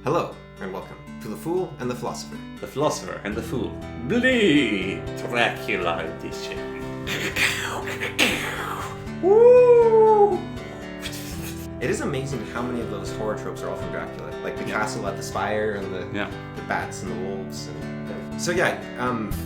Hello, and welcome to The Fool and the Philosopher. The Philosopher and the Fool. Blee! Dracula edition. Woo! It is amazing how many of those horror tropes are all from Dracula. Like the castle at the spire and the bats and the wolves. So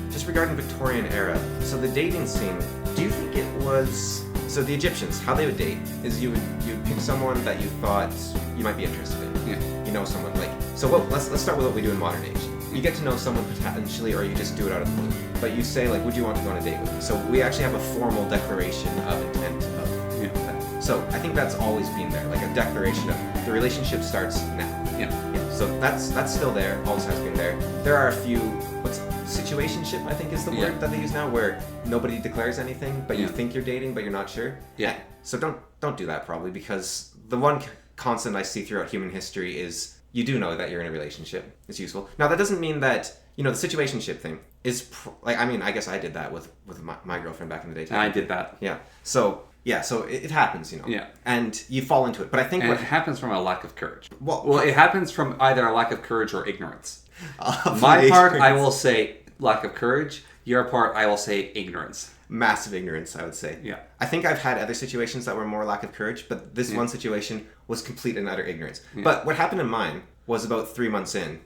just regarding Victorian era, so the dating scene, do you think it was... So the Egyptians, how they would date is you'd pick someone that you thought you might be interested in. Yeah. You know someone like... So let's start with what we do in modern age. You get to know someone potentially, or you just do it out of the blue. But you say, like, would you want to go on a date with me? So we actually have a formal declaration of intent of that. So I think that's always been there, like a declaration of the relationship starts now. Yeah. So that's still there, always has been there. There are a few, situationship, I think is the word that they use now, where nobody declares anything, but you think you're dating, but you're not sure. Yeah. So don't do that probably, because the one constant I see throughout human history is you do know that you're in a relationship. It's useful. Now that doesn't mean that, the situationship thing is, I guess I did that with my girlfriend back in the day too. I did that. Yeah. So it happens, Yeah. And you fall into it. But I think it happens from a lack of courage. Well, it happens from either a lack of courage or ignorance. My part, I will say lack of courage. Your part, I will say ignorance. Massive ignorance, I would say. Yeah. I think I've had other situations that were more lack of courage, but this one situation was complete and utter ignorance. Yeah. But what happened in mine was about 3 months in,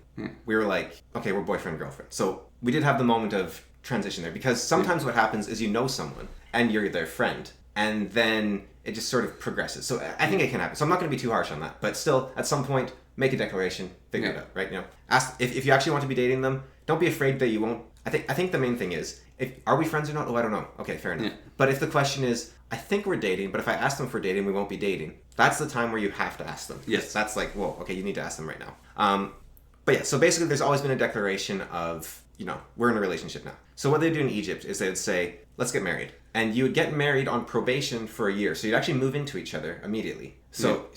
we were like, okay, we're boyfriend, girlfriend. So we did have the moment of transition there, because sometimes what happens is you know someone and you're their friend, and then it just sort of progresses. So I think it can happen. So I'm not going to be too harsh on that, but still, at some point, make a declaration, figure it out, right? Ask if you actually want to be dating them. Don't be afraid that you won't. I think the main thing is, are we friends or not? Oh, I don't know. Okay, fair enough. Yeah. But if the question is, I think we're dating, but if I ask them for dating, we won't be dating. That's the time where you have to ask them. Yes. That's like, whoa, okay, you need to ask them right now. But yeah, so basically there's always been a declaration of, we're in a relationship now. So what they do in Egypt is they would say, let's get married. And you would get married on probation for a year. So you'd actually move into each other immediately. So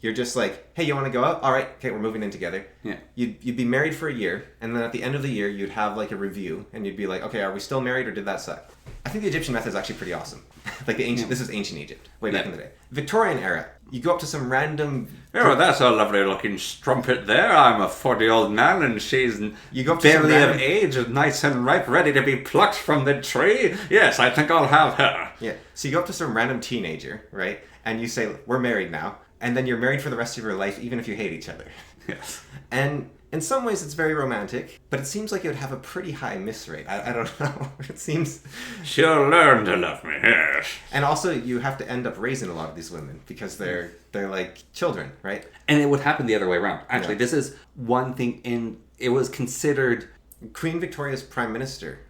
you're just like, hey, you want to go out? All right, okay, we're moving in together. Yeah. You'd be married for a year, and then at the end of the year, you'd have like a review, and you'd be like, okay, are we still married, or did that suck? I think the Egyptian method is actually pretty awesome. Like this is ancient Egypt, way back in the day. Victorian era, you go up to some random... Oh, that's a lovely looking strumpet there. I'm a 40-year-old man, and she's barely of age, nice and ripe, ready to be plucked from the tree. Yes, I think I'll have her. Yeah, so you go up to some random teenager, right? And you say, we're married now. And then you're married for the rest of your life, even if you hate each other. Yes. And in some ways it's very romantic, but it seems like it would have a pretty high miss rate. I don't know. It seems... She'll learn to love me, yes. And also you have to end up raising a lot of these women, because they're like children, right? And it would happen the other way around. Actually, this is one thing it was considered... Queen Victoria's prime minister,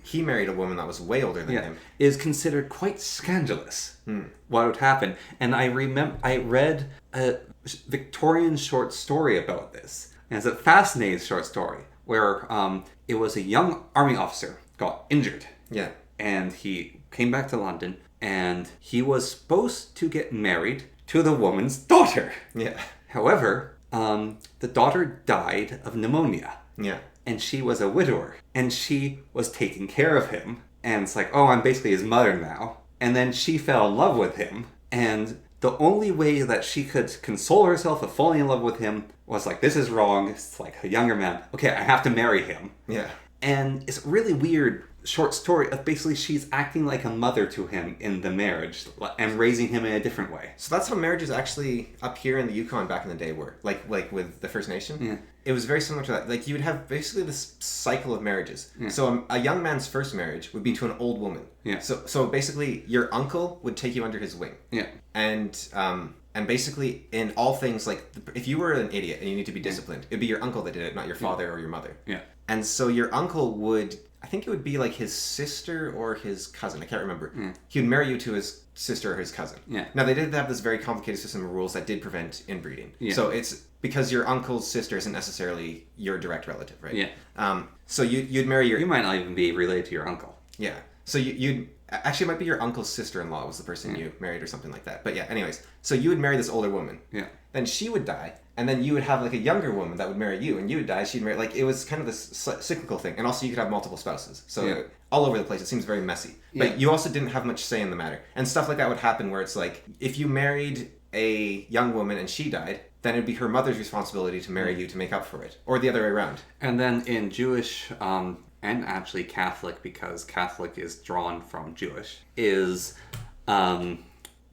he married a woman that was way older than him. Is considered quite scandalous what would happen. And I read a Victorian short story about this. And it's a fascinating short story where it was a young army officer got injured. Yeah. And he came back to London, and he was supposed to get married to the woman's daughter. Yeah. However, the daughter died of pneumonia. Yeah. And she was a widower, and she was taking care of him. And it's like, oh, I'm basically his mother now. And then she fell in love with him, and the only way that she could console herself of falling in love with him was like, this is wrong. It's like a younger man. Okay, I have to marry him. Yeah. And it's a really weird short story of basically she's acting like a mother to him in the marriage and raising him in a different way. So that's how marriages actually up here in the Yukon back in the day were, like with the First Nation. Yeah. It was very similar to that. Like you would have basically this cycle of marriages. Yeah. So a young man's first marriage would be to an old woman. Yeah. So basically your uncle would take you under his wing. Yeah. And basically in all things, like if you were an idiot and you need to be disciplined, it'd be your uncle that did it, not your father or your mother. Yeah. And so your uncle would, I think it would be like his sister or his cousin. I can't remember. He would marry you to his sister or his cousin. Yeah. Now, they did have this very complicated system of rules that did prevent inbreeding. Yeah. So it's because your uncle's sister isn't necessarily your direct relative, right? Yeah. So you'd marry your... You might not even be related to your uncle. Yeah. So you'd... Actually, it might be your uncle's sister-in-law was the person you married or something like that. But yeah, anyways. So you would marry this older woman. Yeah. Then she would die. And then you would have like a younger woman that would marry you, and you would die. She'd marry, like, it was kind of this cyclical thing. And also you could have multiple spouses. So all over the place. It seems very messy. But you also didn't have much say in the matter. And stuff like that would happen where it's like, if you married a young woman and she died, then it'd be her mother's responsibility to marry you to make up for it, or the other way around. And then in Jewish, and actually Catholic, because Catholic is drawn from Jewish, is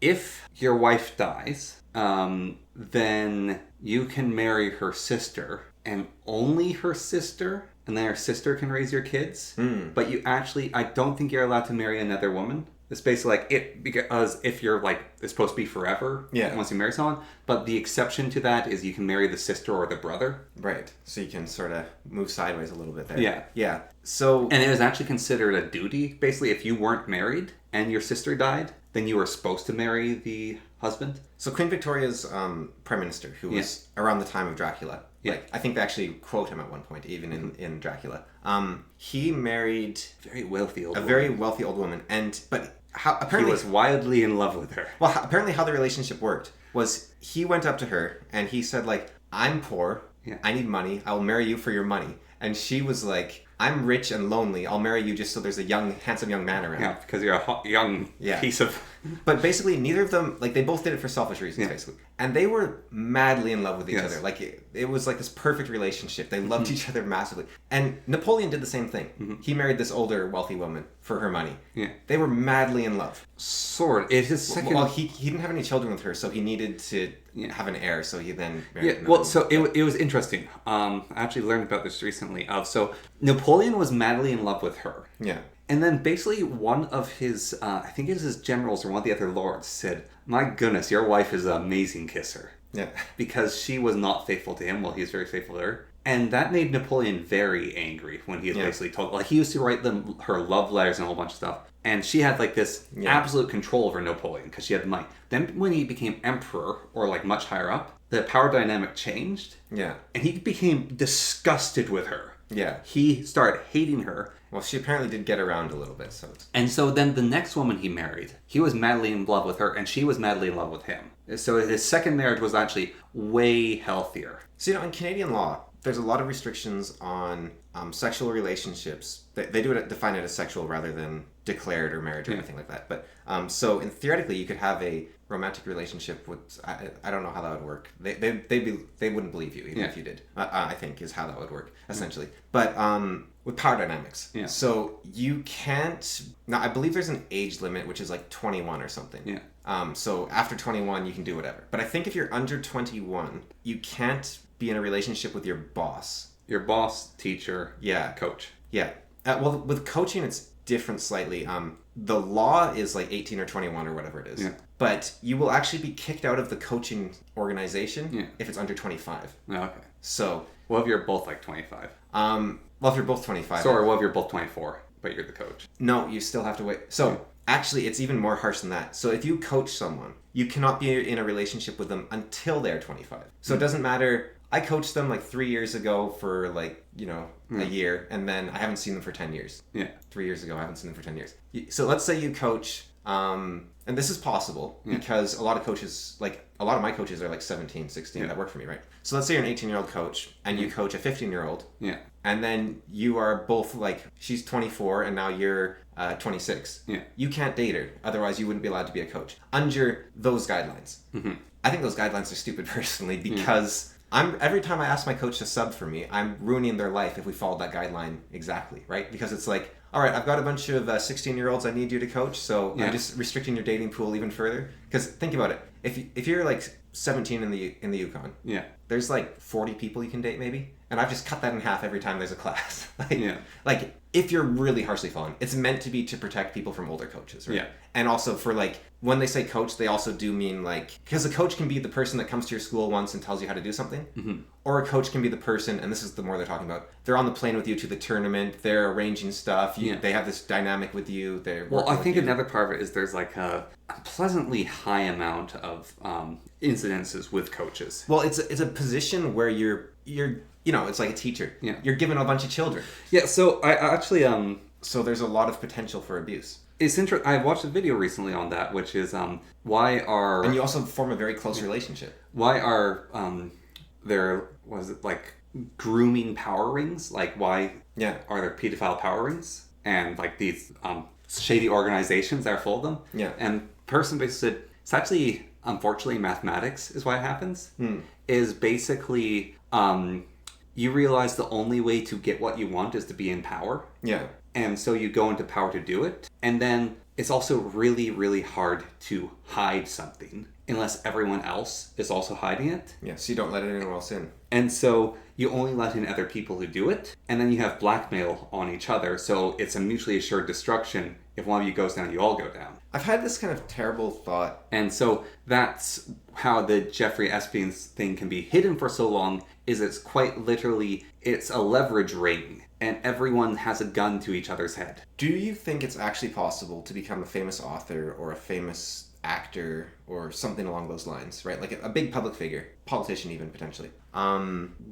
if your wife dies, then you can marry her sister, and only her sister, and then her sister can raise your kids. But you actually, I don't think you're allowed to marry another woman. It's basically like it, because if you're like, it's supposed to be forever once you marry someone, but the exception to that is you can marry the sister or the brother. Right. So you can sort of move sideways a little bit there. Yeah. Yeah. So... And it was actually considered a duty. Basically, if you weren't married and your sister died, then you were supposed to marry the husband. So Queen Victoria's prime minister, who was around the time of Dracula, like I think they actually quote him at one point, even in Dracula. He married very wealthy old very wealthy old woman, but how apparently he was wildly in love with her. Well, apparently how the relationship worked was he went up to her and he said like, "I'm poor, I need money, I will marry you for your money," and she was like, "I'm rich and lonely, I'll marry you just so there's a handsome young man around." Yeah, because you're a hot, young piece of... But basically, neither of them, like, they both did it for selfish reasons, basically. And they were madly in love with each other. Like, it was like this perfect relationship. They loved each other massively. And Napoleon did the same thing. He married this older, wealthy woman for her money. Yeah. They were madly in love. Sort. It is second... Well, he didn't have any children with her, so he needed to have an heir, so he then married it was interesting. I actually learned about this recently. So Napoleon was madly in love with her. Yeah. And then basically one of his, I think it was his generals or one of the other lords said, "My goodness, your wife is an amazing kisser." Yeah. Because she was not faithful to him while he was very faithful to her. And that made Napoleon very angry when he was basically told, like, he used to write her love letters and a whole bunch of stuff. And she had like this absolute control over Napoleon because she had the money. Then when he became emperor, or like much higher up, the power dynamic changed. Yeah. And he became disgusted with her. Yeah. He started hating her. Well, she apparently did get around a little bit, so... And so then the next woman he married, he was madly in love with her, and she was madly in love with him. So his second marriage was actually way healthier. So, in Canadian law, there's a lot of restrictions on sexual relationships. They define it as sexual rather than declared or marriage or anything like that. But, so, theoretically, you could have a romantic relationship with... I don't know how that would work. They wouldn't believe you, even if you did. I think is how that would work, essentially. But, with power dynamics. Yeah. So you can't... Now, I believe there's an age limit, which is like 21 or something. Yeah. So after 21, you can do whatever. But I think if you're under 21, you can't be in a relationship with your boss. Your boss, teacher, coach. Yeah. Well, with coaching, it's different slightly. The law is like 18 or 21 or whatever it is. Yeah. But you will actually be kicked out of the coaching organization if it's under 25. Oh, okay. So... What if you're both like 25? Well, if you're both 25... Sorry, what if you're both 24, but you're the coach? No, you still have to wait. So, actually, it's even more harsh than that. So, if you coach someone, you cannot be in a relationship with them until they're 25. So, it doesn't matter... I coached them like 3 years ago for like, a year, and then I haven't seen them for 10 years. Yeah. 3 years ago, I haven't seen them for 10 years. So, let's say you coach... and this is possible because a lot of coaches, like a lot of my coaches are like 17, 16 that work for me, right? So let's say you're an 18-year-old coach and you coach a 15-year-old. Yeah. And then you are both like, she's 24 and now you're 26. Yeah. You can't date her. Otherwise you wouldn't be allowed to be a coach under those guidelines. Mm-hmm. I think those guidelines are stupid personally because every time I ask my coach to sub for me, I'm ruining their life if we followed that guideline exactly, right? Because it's like, all right, I've got a bunch of 16-year-olds I need you to coach, so I'm just restricting your dating pool even further. Because think about it, if you're like 17 in the Yukon, there's like 40 people you can date maybe, and I've just cut that in half every time there's a class. Like if you're really harshly following, it's meant to be to protect people from older coaches, right? Yeah. And also for like, when they say coach, they also do mean like, because a coach can be the person that comes to your school once and tells you how to do something. Mm-hmm. Or a coach can be the person, and this is the more they're talking about, they're on the plane with you to the tournament, they're arranging stuff, they have this dynamic with you, I think another part of it is there's like a pleasantly high amount of incidences with coaches. Well, it's a position where you're it's like a teacher. Yeah. You're given a bunch of children. Yeah, so I actually... So there's a lot of potential for abuse. It's interesting. I watched a video recently on that, which is why are... And you also form a very close relationship. Why are there, was it like grooming power rings? Like why are there pedophile power rings? And like these shady organizations that are full of them? Yeah. And person basically said, it's actually unfortunately, mathematics is why it happens. Is basically you realize the only way to get what you want is to be in power. Yeah. And so you go into power to do it. And then it's also really, really hard to hide something unless everyone else is also hiding it. Yeah, so you don't let anyone else in. And so you only let in other people who do it. And then you have blackmail on each other. So it's a mutually assured destruction. If one of you goes down, you all go down. I've had this kind of terrible thought. And so that's how the Jeffrey Epstein thing can be hidden for so long, is it's quite literally, it's a leverage ring. And everyone has a gun to each other's head. Do you think it's actually possible to become a famous author or a famous actor or something along those lines, right? Like a big public figure, politician even, potentially,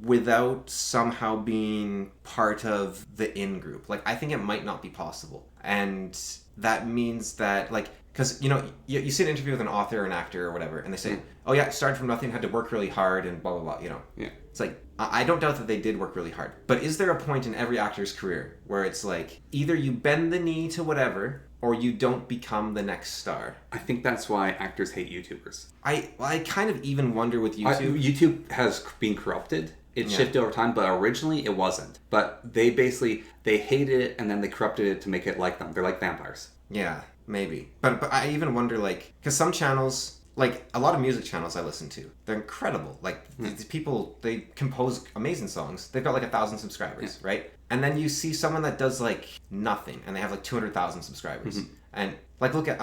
without somehow being part of the in-group? Like, I think it might not be possible. And that means that, like, because, you see an interview with an author or an actor or whatever, and they say, oh yeah, started from nothing, had to work really hard, and blah, blah, blah, Yeah. It's like, I don't doubt that they did work really hard. But is there a point in every actor's career where it's like, either you bend the knee to whatever, or you don't become the next star? I think that's why actors hate YouTubers. I kind of even wonder with YouTube. YouTube has been corrupted. It shifted over time, but originally it wasn't. But they hated it, and then they corrupted it to make it like them. They're like vampires. Yeah, maybe. But I even wonder, like, because some channels, like a lot of music channels I listen to, they're incredible. Like, these people, they compose amazing songs. They've got like 1,000 subscribers, right? And then you see someone that does like nothing, and they have like 200,000 subscribers. And like, look at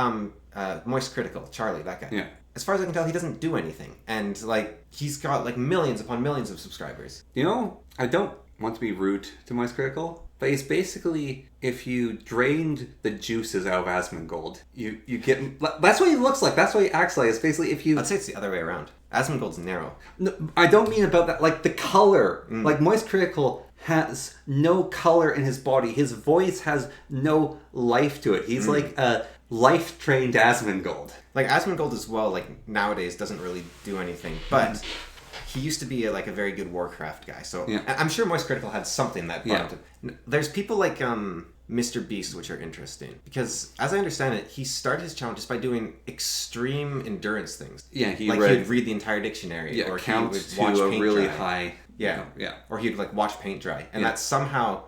Moist Critical, Charlie, that guy. Yeah. As far as I can tell, he doesn't do anything. And like, he's got like millions upon millions of subscribers. I don't want to be rude to Moist Critical, but it's basically, if you drained the juices out of Asmongold, you get... That's what he looks like. That's what he acts like. It's basically if you... I'd say it's the other way around. Asmongold's narrow. No, I don't mean about that. Like, the color. Like, Moist Critical has no color in his body. His voice has no life to it. He's like a life-trained Asmongold. Like, Asmongold as well, like, nowadays doesn't really do anything. But... he used to be a very good Warcraft guy, so I'm sure Moist Critical had something that brought him. There's people like Mr. Beast, which are interesting, because as I understand it, he started his channel just by doing extreme endurance things. Yeah, he'd read the entire dictionary, or count he would to watch a paint really dry. high. Yeah, or he'd like watch paint dry, and that somehow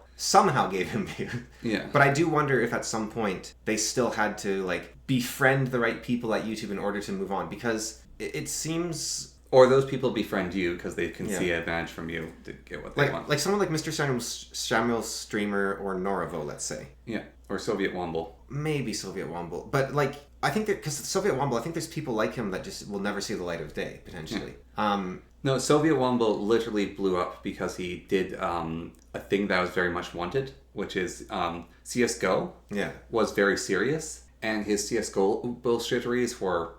gave him views. Yeah, but I do wonder if at some point they still had to like befriend the right people at YouTube in order to move on, because it seems. Or those people befriend you because they can see advantage from you to get what they want. Like someone like Mr. Samuel Streamer or Noravo, let's say. Yeah, or Soviet Womble. Maybe Soviet Womble. But like, I think that, because Soviet Womble, I think there's people like him that just will never see the light of day, potentially. Yeah. No, Soviet Womble literally blew up because he did a thing that was very much wanted, which is CSGO was very serious. And his CSGO bullshitteries were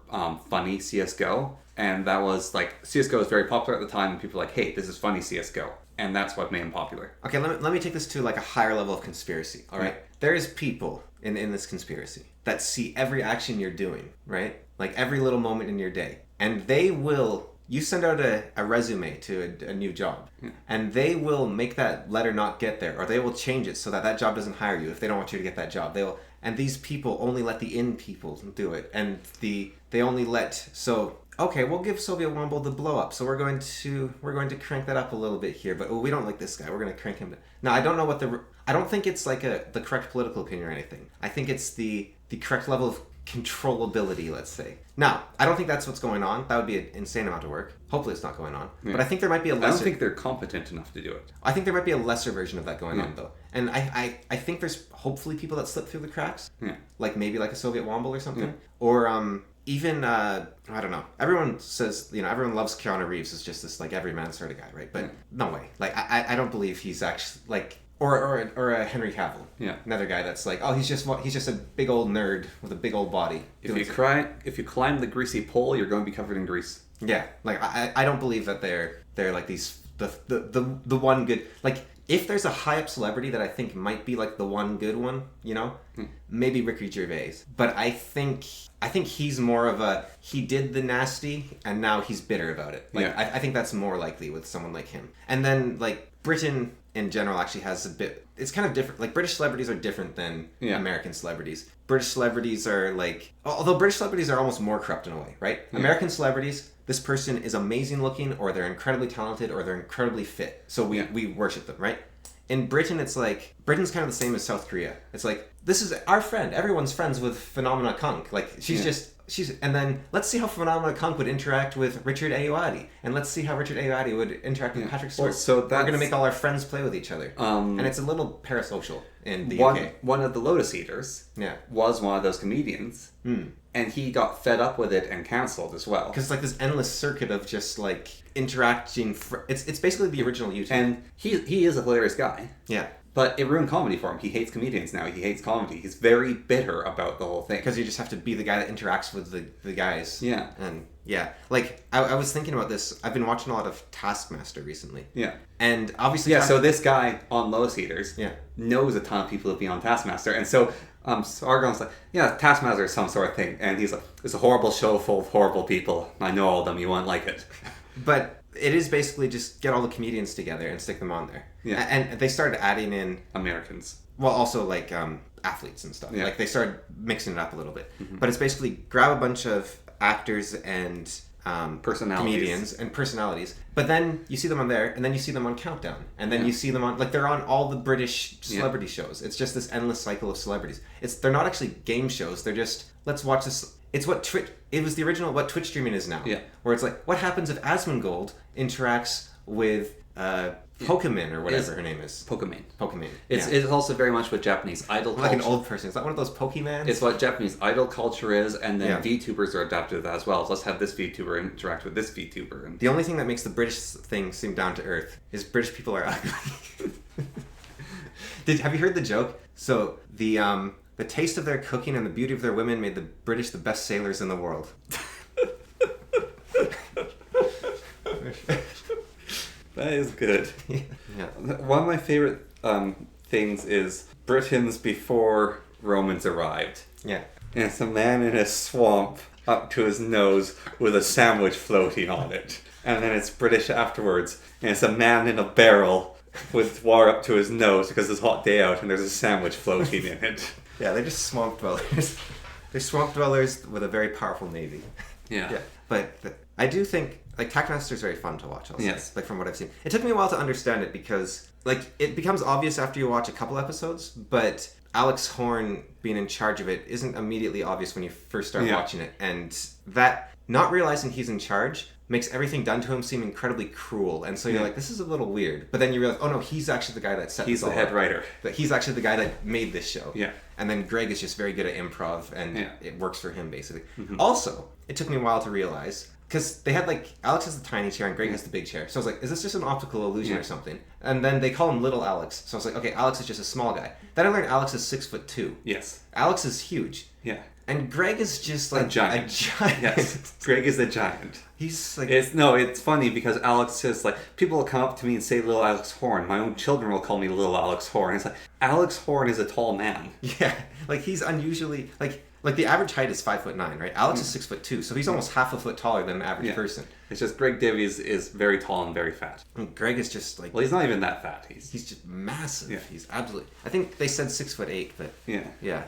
funny CSGO. And that was like, CSGO was very popular at the time, and people were like, hey, this is funny CSGO. And that's what made him popular. Okay, let me take this to like a higher level of conspiracy, all right? There's people in this conspiracy that see every action you're doing, right? Like every little moment in your day. And they will, you send out a resume to a new job, and they will make that letter not get there, or they will change it so that job doesn't hire you if they don't want you to get that job. And these people only let the in people do it, and they only let, so... Okay, we'll give Soviet Womble the blow up. So we're going to crank that up a little bit here, but we don't like this guy. We're going to crank him down. Now, I don't know I don't think it's like the correct political opinion or anything. I think it's the correct level of controllability, let's say. Now, I don't think that's what's going on. That would be an insane amount of work. Hopefully it's not going on. Yeah. But I think there might be a lesser... I don't think they're competent enough to do it. I think there might be a lesser version of that going on, though. And I think there's hopefully people that slip through the cracks. Yeah. Like maybe like a Soviet Womble or something. Yeah. Or even, I don't know. Everyone says, everyone loves Keanu Reeves as just this like everyman sort of guy, right? But no way. Like, I don't believe he's actually like... Or a Henry Cavill. Yeah. Another guy that's like, oh, he's just a big old nerd with a big old body. If you climb the greasy pole, you're going to be covered in grease. Yeah. Like I don't believe that they're like these the one good, like if there's a high up celebrity that I think might be like the one good one, maybe Ricky Gervais. But I think he's more of a, he did the nasty and now he's bitter about it. Like, I think that's more likely with someone like him. And then like Britain in general actually has a bit, it's kind of different. Like British celebrities are different than American celebrities. British celebrities are like, although British celebrities are almost more corrupt in a way, right? Yeah. American celebrities, this person is amazing looking, or they're incredibly talented, or they're incredibly fit. So we worship them, right? In Britain, it's like, Britain's kind of the same as South Korea. It's like, this is our friend. Everyone's friends with Phenomena Kunk. Like, and then let's see how Phenomena Kunk would interact with Richard Ayoade. And let's see how Richard Ayoade would interact with Patrick Stewart. Well, so we're going to make all our friends play with each other. And it's a little parasocial in the UK. One of the Lotus Eaters was one of those comedians. And he got fed up with it and cancelled as well. Because it's like this endless circuit of just like interacting. It's basically the original YouTube. And he is a hilarious guy. Yeah. But it ruined comedy for him. He hates comedians now. He hates comedy. He's very bitter about the whole thing. Because you just have to be the guy that interacts with the guys. Yeah. And yeah. Like, I was thinking about this. I've been watching a lot of Taskmaster recently. Yeah. And obviously... Yeah, so this guy on Lotus Eaters knows a ton of people that be on Taskmaster. And so Sargon's like, yeah, Taskmaster is some sort of thing. And he's like, it's a horrible show full of horrible people. I know all of them. You won't like it. But... it is basically just get all the comedians together and stick them on there. Yeah. And they started adding in... Americans. Well, also, like, athletes and stuff. Yeah. Like, they started mixing it up a little bit. Mm-hmm. But it's basically grab a bunch of actors and comedians and personalities. But then you see them on there, and then you see them on Countdown. And then you see them on... like, they're on all the British celebrity shows. It's just this endless cycle of celebrities. They're not actually game shows. They're just, let's watch this... It's what it was the original, what Twitch streaming is now. Yeah. Where it's like, what happens if Asmongold interacts with Pokemon or whatever her name is? Pokemon. It's also very much what Japanese idol culture... like an old person. Is that one of those Pokemans? It's what Japanese idol culture is, and then VTubers are adapted to that as well. So let's have this VTuber interact with this VTuber. And... the only thing that makes the British thing seem down to earth is British people are ugly. Have you heard the joke? So, the taste of their cooking and the beauty of their women made the British the best sailors in the world. That is good. Yeah. One of my favorite things is Britons before Romans arrived. Yeah. And it's a man in a swamp up to his nose with a sandwich floating on it. And then it's British afterwards. And it's a man in a barrel with water up to his nose because it's a hot day out and there's a sandwich floating in it. Yeah, they're just swamp dwellers. They're swamp dwellers with a very powerful navy. Yeah. But I do think, like, Taskmaster is very fun to watch, also. Yes. Like, from what I've seen. It took me a while to understand it because, like, it becomes obvious after you watch a couple episodes, but Alex Horne being in charge of it isn't immediately obvious when you first start watching it. And that, not realizing he's in charge, makes everything done to him seem incredibly cruel. And so you're like, this is a little weird. But then you realize, oh no, he's actually the guy that set this all up. He's the head writer. That he's actually the guy that made this show. Yeah. And then Greg is just very good at improv, and it works for him, basically. Mm-hmm. Also, it took me a while to realize, because they had, like, Alex has the tiny chair and Greg has the big chair. So I was like, is this just an optical illusion or something? And then they call him Little Alex. So I was like, okay, Alex is just a small guy. Then I learned Alex is 6'2". Yes. Alex is huge. Yeah. And Greg is just like a giant. Yes. Greg is a giant. He's like... it's funny because Alex says, like, people will come up to me and say Little Alex Horne. My own children will call me Little Alex Horne. It's like, Alex Horne is a tall man. Yeah. Like, he's unusually... Like the average height is 5'9", right? Alex is 6'2", so he's almost half a foot taller than an average person. It's just Greg Davies is very tall and very fat. And Greg is just like... well, he's not even that fat. He's just massive. Yeah. He's absolutely... I think they said 6'8", but... Yeah.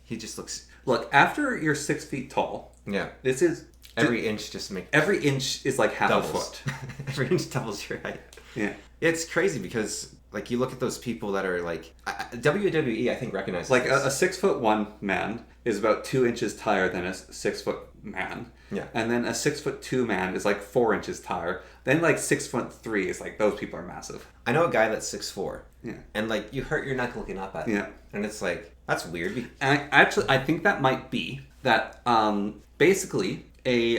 He just looks... Look, after you're 6 feet tall... yeah. This is... every inch just make... every inch is like half doubles. a foot. Every inch doubles your height. Yeah. It's crazy because... like, you look at those people that are like... WWE, I think, recognizes like, this. a 6'1" man is about 2 inches taller than a 6 foot man. Yeah. And then a 6'2" man is like 4 inches taller. Then, like, 6'3" is like, those people are massive. I know a guy that's 6'4". Yeah. And, like, you hurt your neck looking up at him. Yeah. And it's like, that's weird. And I think that might be that, basically, a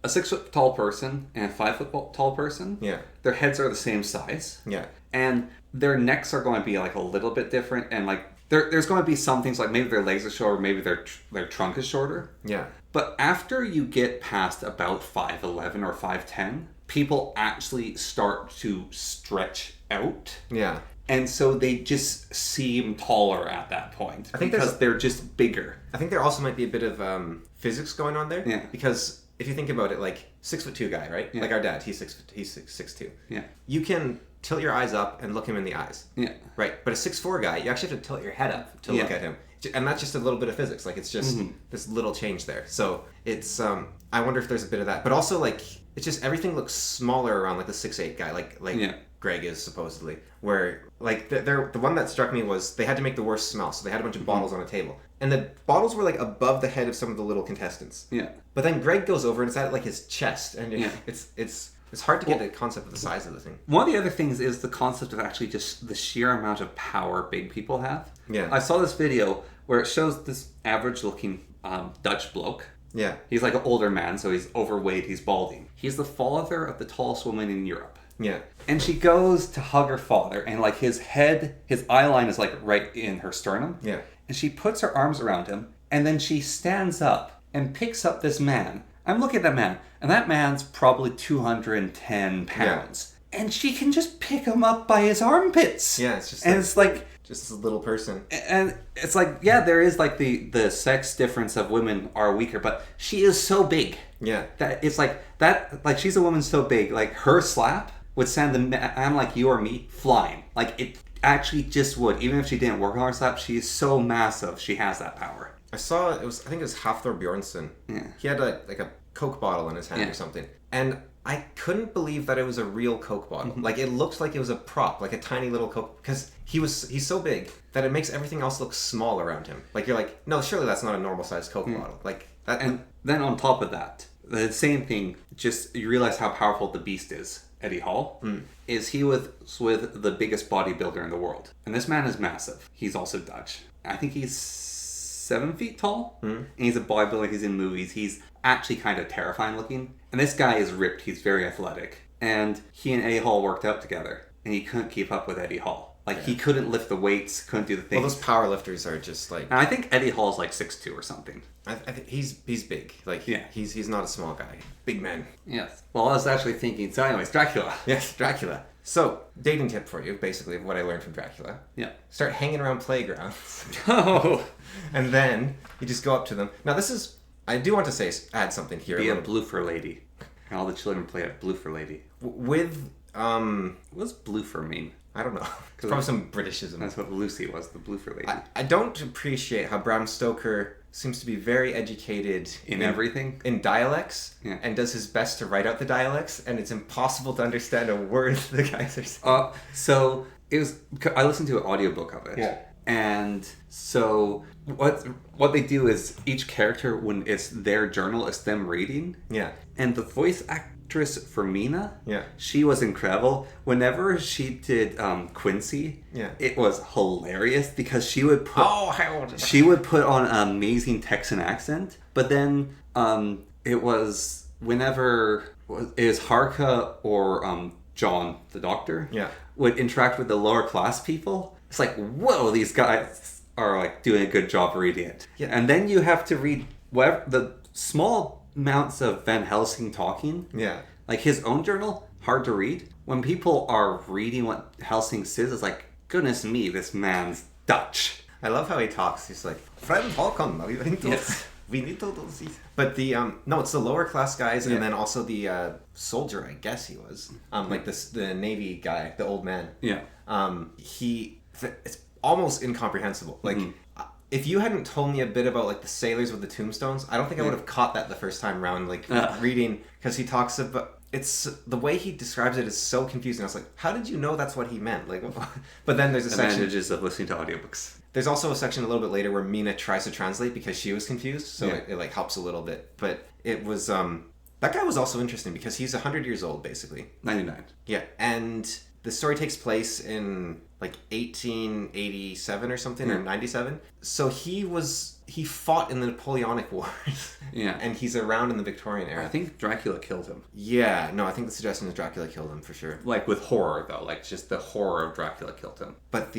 6 foot tall person and a 5 foot tall person, their heads are the same size. Yeah. And their necks are going to be, like, a little bit different. And, like, there's going to be some things, like, maybe their legs are shorter, maybe their trunk is shorter. Yeah. But after you get past about 5'11" or 5'10", people actually start to stretch out. Yeah. And so they just seem taller at that point. I think because they're just bigger. I think there also might be a bit of physics going on there. Yeah. Because if you think about it, like, 6'2" guy, right? Yeah. Like our dad, he's 6'2". Yeah. You can tilt your eyes up and look him in the eyes. Yeah. Right. But a 6'4" guy, you actually have to tilt your head up to look at him. and that's just a little bit of physics. Like, it's just this little change there. So it's I wonder if there's a bit of that, but also like it's just everything looks smaller around like the 6'8" guy, like Greg is supposedly. Where like the one that struck me was they had to make the worst smell, so they had a bunch of bottles on a table, and the bottles were like above the head of some of the little contestants. Yeah. But then Greg goes over and it's at like his chest, and it's hard to get the concept of the size of the thing. One of the other things is the concept of actually just the sheer amount of power big people have. Yeah. I saw this video where it shows this average-looking Dutch bloke. Yeah. He's like an older man, so he's overweight, he's balding. He's the father of the tallest woman in Europe. Yeah. And she goes to hug her father, and like his eye line is like right in her sternum. Yeah. And she puts her arms around him, and then she stands up and picks up this man. I'm looking at that man, and that man's probably 210 pounds. Yeah. And she can just pick him up by his armpits. Yeah, it's just... And it's like... Just a little person. And it's like, yeah, there is like the sex difference of women are weaker, but she is so big. Yeah. That it's like, that, like she's a woman so big, like her slap would send a man like you or me flying. Like it actually just would. Even if she didn't work on her slap, she is so massive, she has that power. I think it was Hafthor Bjornsson. Yeah. He had a Coke bottle in his hand or something. And I couldn't believe that it was a real Coke bottle. Like it looked like it was a prop, like a tiny little Coke, because he's so big that it makes everything else look small around him. Like you're like, no, surely that's not a normal sized Coke bottle. Like that. And then on top of that, the same thing, just you realize how powerful the beast is. Eddie Hall is he was with the biggest bodybuilder in the world, and this man is massive. He's also Dutch. I think he's 7 feet tall, and he's a bodybuilder. He's in movies. He's actually kind of terrifying looking. And this guy is ripped. He's very athletic. And he and Eddie Hall worked out together. And he couldn't keep up with Eddie Hall. Like, he couldn't lift the weights, couldn't do the things. Well, those power lifters are just like... And I think Eddie Hall's like 6'2" or something. I think he's big. Like, he's not a small guy. Big man. Yes. Well, I was actually thinking... So anyways, Dracula. Yes, Dracula. So, dating tip for you, basically, what I learned from Dracula. Yeah. Start hanging around playgrounds. Oh! And then you just go up to them. Now, this is... I do want to add something here. Be a bloofer lady. And all the children play a bloofer lady. With, what does bloofer mean? I don't know. It's probably some Britishism. That's what Lucy was, the bloofer lady. I don't appreciate how Bram Stoker seems to be very educated... In everything? In dialects. Yeah. And does his best to write out the dialects. And it's impossible to understand a word the guys are saying. So, I listened to an audiobook of it. Yeah. And so what they do is each character, when it's their journal, it's them reading. Yeah. And the voice actress for Mina, she was incredible. Whenever she did Quincy, it was hilarious because she would put on an amazing Texan accent. But then it was whenever it was Harka or John, the doctor, would interact with the lower class people. It's like, whoa, these guys are like doing a good job reading it. Yeah. And then you have to read the small amounts of Van Helsing talking. Yeah. Like his own journal, hard to read. When people are reading what Helsing says, it's like, goodness me, this man's Dutch. I love how he talks. He's like, Friend Håkon, we need to do this. But no, it's the lower class guys, and then also the soldier, I guess he was. Like the Navy guy, the old man. Yeah. It's almost incomprehensible. Like, if you hadn't told me a bit about like the sailors with the tombstones, I don't think I would have caught that the first time around. Like reading, because he talks about it's the way he describes it is so confusing. I was like, how did you know that's what he meant? Like, but then there's a section. Advantages of listening to audiobooks. There's also a section a little bit later where Mina tries to translate because she was confused, so it like helps a little bit. But it was that guy was also interesting because he's 100 years old basically. 99. Yeah, and the story takes place in like 1887 or something, or 97. So he fought in the Napoleonic Wars. Yeah. And he's around in the Victorian era. I think Dracula killed him. Yeah, no, I think the suggestion is Dracula killed him for sure. Like with horror though, like just the horror of Dracula killed him. But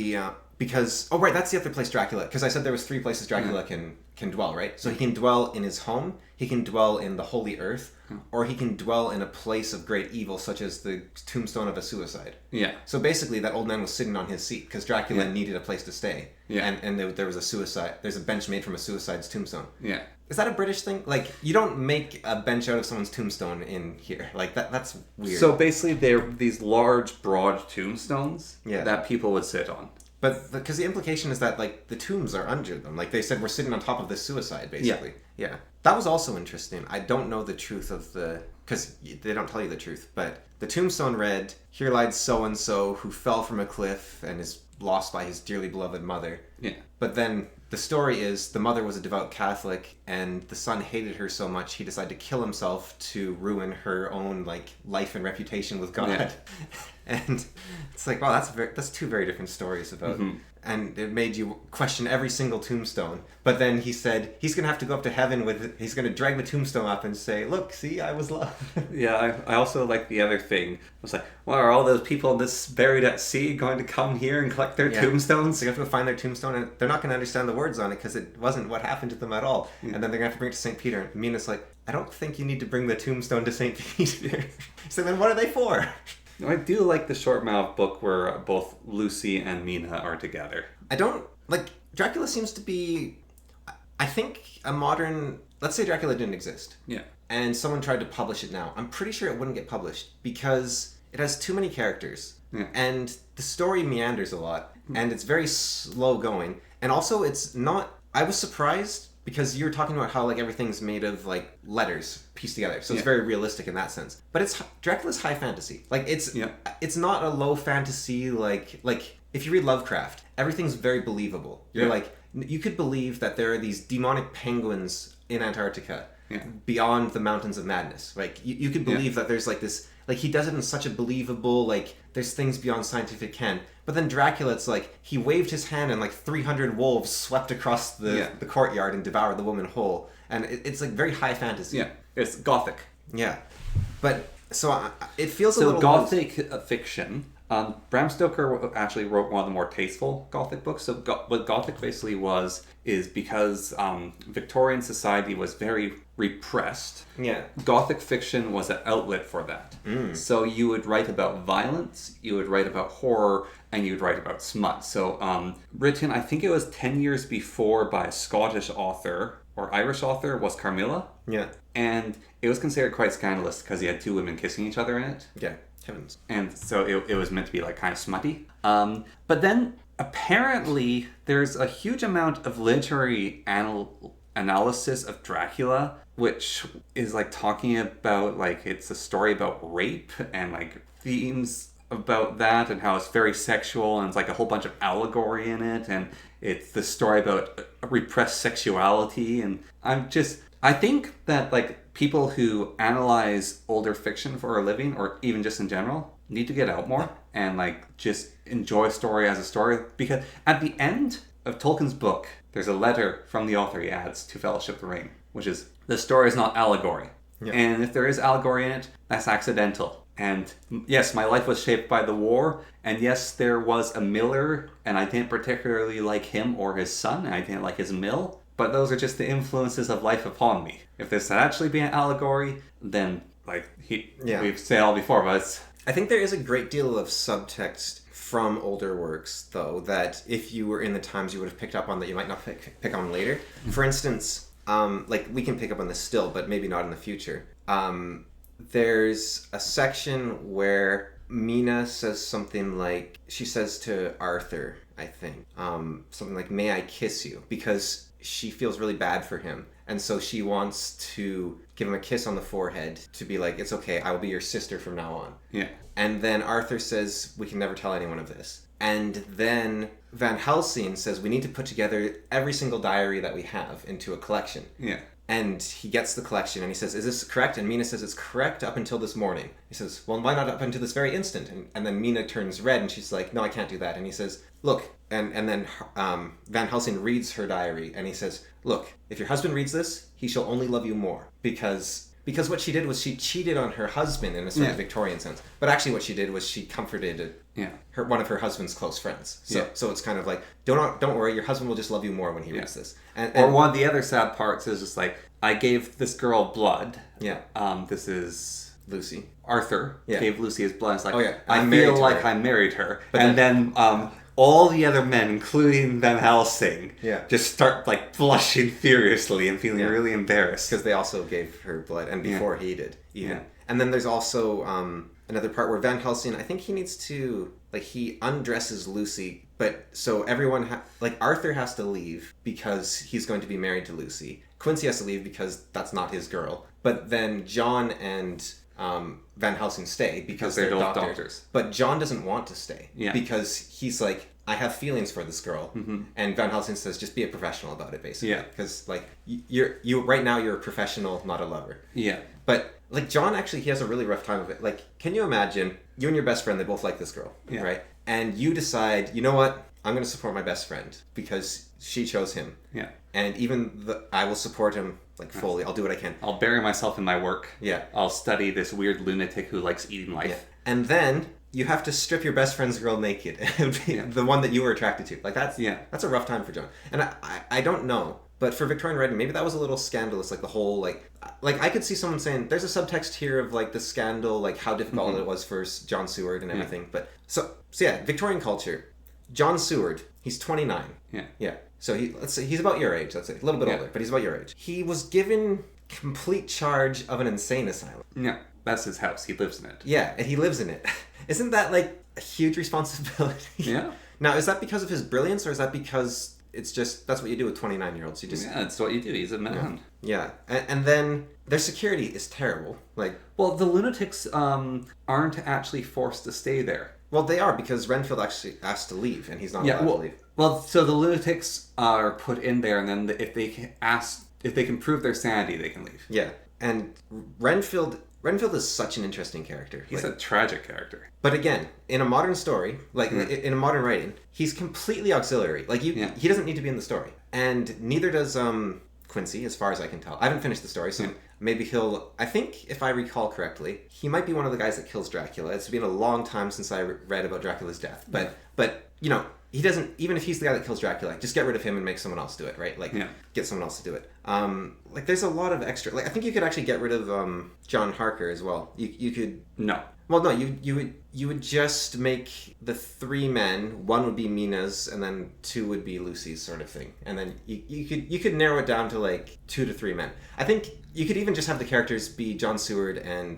because that's the other place Dracula, because I said there was 3 places Dracula can dwell, right? So he can dwell in his home, he can dwell in the Holy Earth, or he can dwell in a place of great evil, such as the tombstone of a suicide. Yeah. So basically, that old man was sitting on his seat because Dracula needed a place to stay. Yeah. And there was a suicide. There's a bench made from a suicide's tombstone. Yeah. Is that a British thing? Like, you don't make a bench out of someone's tombstone in here. Like, that's weird. So basically, they're these large, broad tombstones that people would sit on. But because the implication is that like the tombs are under them. Like they said, we're sitting on top of this suicide, basically. Yeah. That was also interesting. I don't know the truth of because they don't tell you the truth. But the tombstone read, "Here lies so and so who fell from a cliff and is lost by his dearly beloved mother." Yeah. But then the story is the mother was a devout Catholic, and the son hated her so much he decided to kill himself to ruin her own like life and reputation with God. Yeah. And it's like, wow, that's two very different stories about. Mm-hmm. And it made you question every single tombstone. But then he said he's going to have to go up to heaven he's going to drag the tombstone up and say, "Look, see, I was loved." Yeah, I also like the other thing. I was like, well, are all those people buried at sea going to come here and collect their tombstones? So you have to go find their tombstone, and they're not going to understand the words on it because it wasn't what happened to them at all. And then they're going to have to bring it to St. Peter. And Mina's like, "I don't think you need to bring the tombstone to St. Peter." So then what are they for? I do like the short mouth book where both Lucy and Mina are together. I don't like Dracula seems to be, I think, a modern. Let's say Dracula didn't exist. Yeah. And someone tried to publish it now. I'm pretty sure it wouldn't get published because it has too many characters. Yeah. And the story meanders a lot. And it's very slow going. And also it's not. I was surprised because you were talking about how like everything's made of like letters pieced together. So it's very realistic in that sense. But Dracula's high fantasy. Like it's not a low fantasy like if you read Lovecraft, everything's very believable. You're like, you could believe that there are these demonic penguins in Antarctica beyond the Mountains of Madness. Like, you could believe that there's like this, like he does it in such a believable, like there's things beyond scientific ken. But then Dracula, it's like he waved his hand and like 300 wolves swept across the courtyard and devoured the woman whole. And it's like very high fantasy. Yeah, it's gothic. Yeah. But, so it feels a little... So gothic fiction... Bram Stoker actually wrote one of the more tasteful Gothic books. So what Gothic basically is because Victorian society was very repressed. Yeah. Gothic fiction was an outlet for that. So you would write about violence, you would write about horror, and you would write about smut. So written, I think it was 10 years before by a Scottish author or Irish author, was Carmilla. Yeah. And it was considered quite scandalous because he had two women kissing each other in it. Yeah. Heavens. And so it was meant to be like kind of smutty. But then apparently there's a huge amount of literary analysis of Dracula, which is like talking about like it's a story about rape and like themes about that and how it's very sexual and it's like a whole bunch of allegory in it and it's the story about repressed sexuality and I think that like people who analyze older fiction for a living or even just in general need to get out more and like just enjoy a story as a story, because at the end of Tolkien's book there's a letter from the author he adds to Fellowship of the Ring, which is the story is not allegory. And if there is allegory in it, that's accidental. And yes, my life was shaped by the war, and yes, there was a miller and I didn't particularly like him or his son and I didn't like his mill. But those are just the influences of life upon me. If this had actually been an allegory, then like we've said all before, but I think there is a great deal of subtext from older works, though, that if you were in the times you would have picked up on that you might not pick on later. For instance, like we can pick up on this still, but maybe not in the future. There's a section where Mina says something like, she says to Arthur, I think, something like, "May I kiss you?" Because she feels really bad for him. And so she wants to give him a kiss on the forehead to be like, "It's okay, I will be your sister from now on." Yeah. And then Arthur says, "We can never tell anyone of this." And then Van Helsing says, "We need to put together every single diary that we have into a collection." Yeah. And he gets the collection and he says, "Is this correct?" And Mina says, "It's correct up until this morning." He says, "Well, why not up until this very instant?" And then Mina turns red and she's like, "No, I can't do that." And he says, "Look," and then Van Helsing reads her diary and he says, "Look, if your husband reads this, he shall only love you more." Because what she did was she cheated on her husband in a sort of Victorian sense. But actually what she did was she comforted one of her husband's close friends. So it's kind of like, don't worry, your husband will just love you more when he reads this. Or one of the other sad parts is just like, I gave this girl blood. Yeah. This is Lucy. Arthur gave Lucy his blood. It's like, I feel like I married her. But then all the other men, including Van Helsing, just start like blushing furiously and feeling really embarrassed. Because they also gave her blood, and before he did, even. And then there's also another part where Van Helsing, I think he needs to, like, he undresses Lucy But so everyone, like Arthur has to leave because he's going to be married to Lucy. Quincy has to leave because that's not his girl. But then John and Van Helsing stay because they're doctors. But John doesn't want to stay because he's like, I have feelings for this girl, and Van Helsing says, just be a professional about it, basically. Yeah. Because like you right now you're a professional, not a lover. Yeah. But like John actually, he has a really rough time of it. Like, can you imagine you and your best friend? They both like this girl, right? And you decide, you know what? I'm going to support my best friend because she chose him. Yeah. And even I will support him like fully. I'll do what I can. I'll bury myself in my work. Yeah. I'll study this weird lunatic who likes eating life. Yeah. And then you have to strip your best friend's girl naked. The one that you were attracted to. Like that's a rough time for John. And I don't know. But for Victorian writing, maybe that was a little scandalous. Like the whole like I could see someone saying there's a subtext here of like the scandal, like how difficult it was for John Seward and everything. But so yeah, Victorian culture. John Seward, he's 29. Yeah. Yeah. So let's say he's about your age. Let's say a little bit older, but he's about your age. He was given complete charge of an insane asylum. Yeah. That's his house. He lives in it. Yeah, and he lives in it. Isn't that like a huge responsibility? Yeah. Now, is that because of his brilliance, or is that because it's just that's what you do with 29-year-olds? You just that's what you do. He's a man. Yeah. And then their security is terrible. Like, well, the lunatics aren't actually forced to stay there. Well, they are because Renfield actually asked to leave, and he's not allowed to leave. Well, so the lunatics are put in there, and then if they can prove their sanity, they can leave. Yeah, and Renfield is such an interesting character. He's a tragic character. But again, in a modern story, like in a modern writing, he's completely auxiliary. Like he doesn't need to be in the story, and neither does Quincy, as far as I can tell. I haven't finished the story, so maybe I think, if I recall correctly, he might be one of the guys that kills Dracula. It's been a long time since I read about Dracula's death. But you know, he doesn't, even if he's the guy that kills Dracula, just get rid of him and make someone else do it, right? Like, get someone else to do it. Like, there's a lot of extra, like, I think you could actually get rid of John Harker as well. You could... No. Well, no, you would just make the 3 men. 1 would be Mina's, and then 2 would be Lucy's, sort of thing. And then you could narrow it down to like 2 to 3 men. I think you could even just have the characters be John Seward and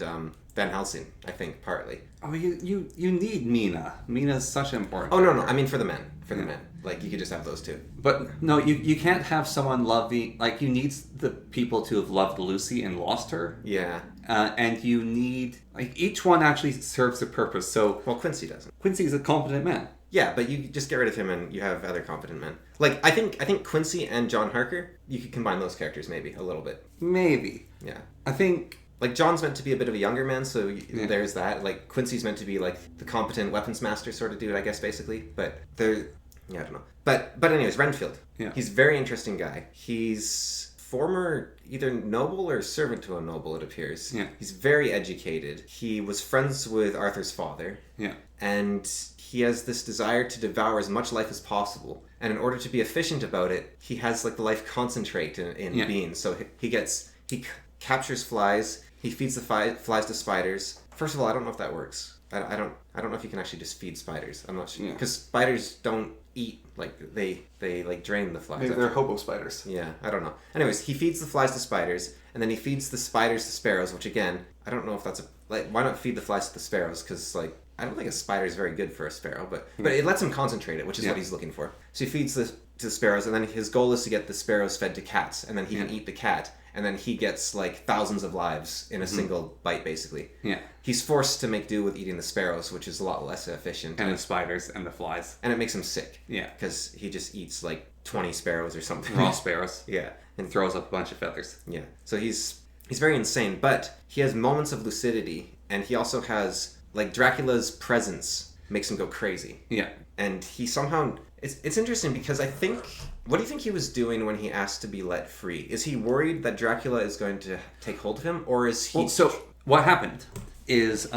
Van Helsing. I think partly. Oh, you need Mina. Mina's such an important. Oh no, I mean for the men. The men. Like you could just have those 2. But no, you can't have someone loving. Like you need the people to have loved Lucy and lost her. Yeah. And you need like each one actually serves a purpose. So well, Quincy doesn't. Quincy's a competent man. Yeah, but you just get rid of him and you have other competent men. Like I think Quincy and John Harker, you could combine those characters maybe a little bit. Maybe. Yeah. I think like John's meant to be a bit of a younger man, so there's that. Like Quincy's meant to be like the competent weapons master sort of dude, I guess, basically. But I don't know. But anyways, Renfield. Yeah. He's a very interesting guy. He's former either noble or servant to a noble, it appears. Yeah. He's very educated. He was friends with Arthur's father. Yeah. And he has this desire to devour as much life as possible. And in order to be efficient about it, he has like the life concentrate in beans. So he captures flies. He feeds the flies to spiders. First of all, I don't know if that works. I don't know if you can actually just feed spiders. I'm not sure because spiders don't eat. Like they like drain the flies. Maybe they're hobo spiders. Yeah, I don't know. Anyways, he feeds the flies to spiders, and then he feeds the spiders to sparrows. Which again, I don't know if that's why not feed the flies to the sparrows? Because like I don't think a spider is very good for a sparrow, but it lets him concentrate it, which is what he's looking for. So he feeds to the sparrows, and then his goal is to get the sparrows fed to cats, and then he can eat the cat. And then he gets like thousands of lives in a single bite, basically. Yeah. He's forced to make do with eating the sparrows, which is a lot less efficient. And the spiders and the flies. And it makes him sick. Yeah. Because he just eats like 20 sparrows or something. Raw sparrows. Yeah. And throws up a bunch of feathers. Yeah. So he's very insane, but he has moments of lucidity, and he also has like Dracula's presence makes him go crazy. Yeah. And he somehow... It's interesting because I think... What do you think he was doing when he asked to be let free? Is he worried that Dracula is going to take hold of him? Or is he... Well, so what happened is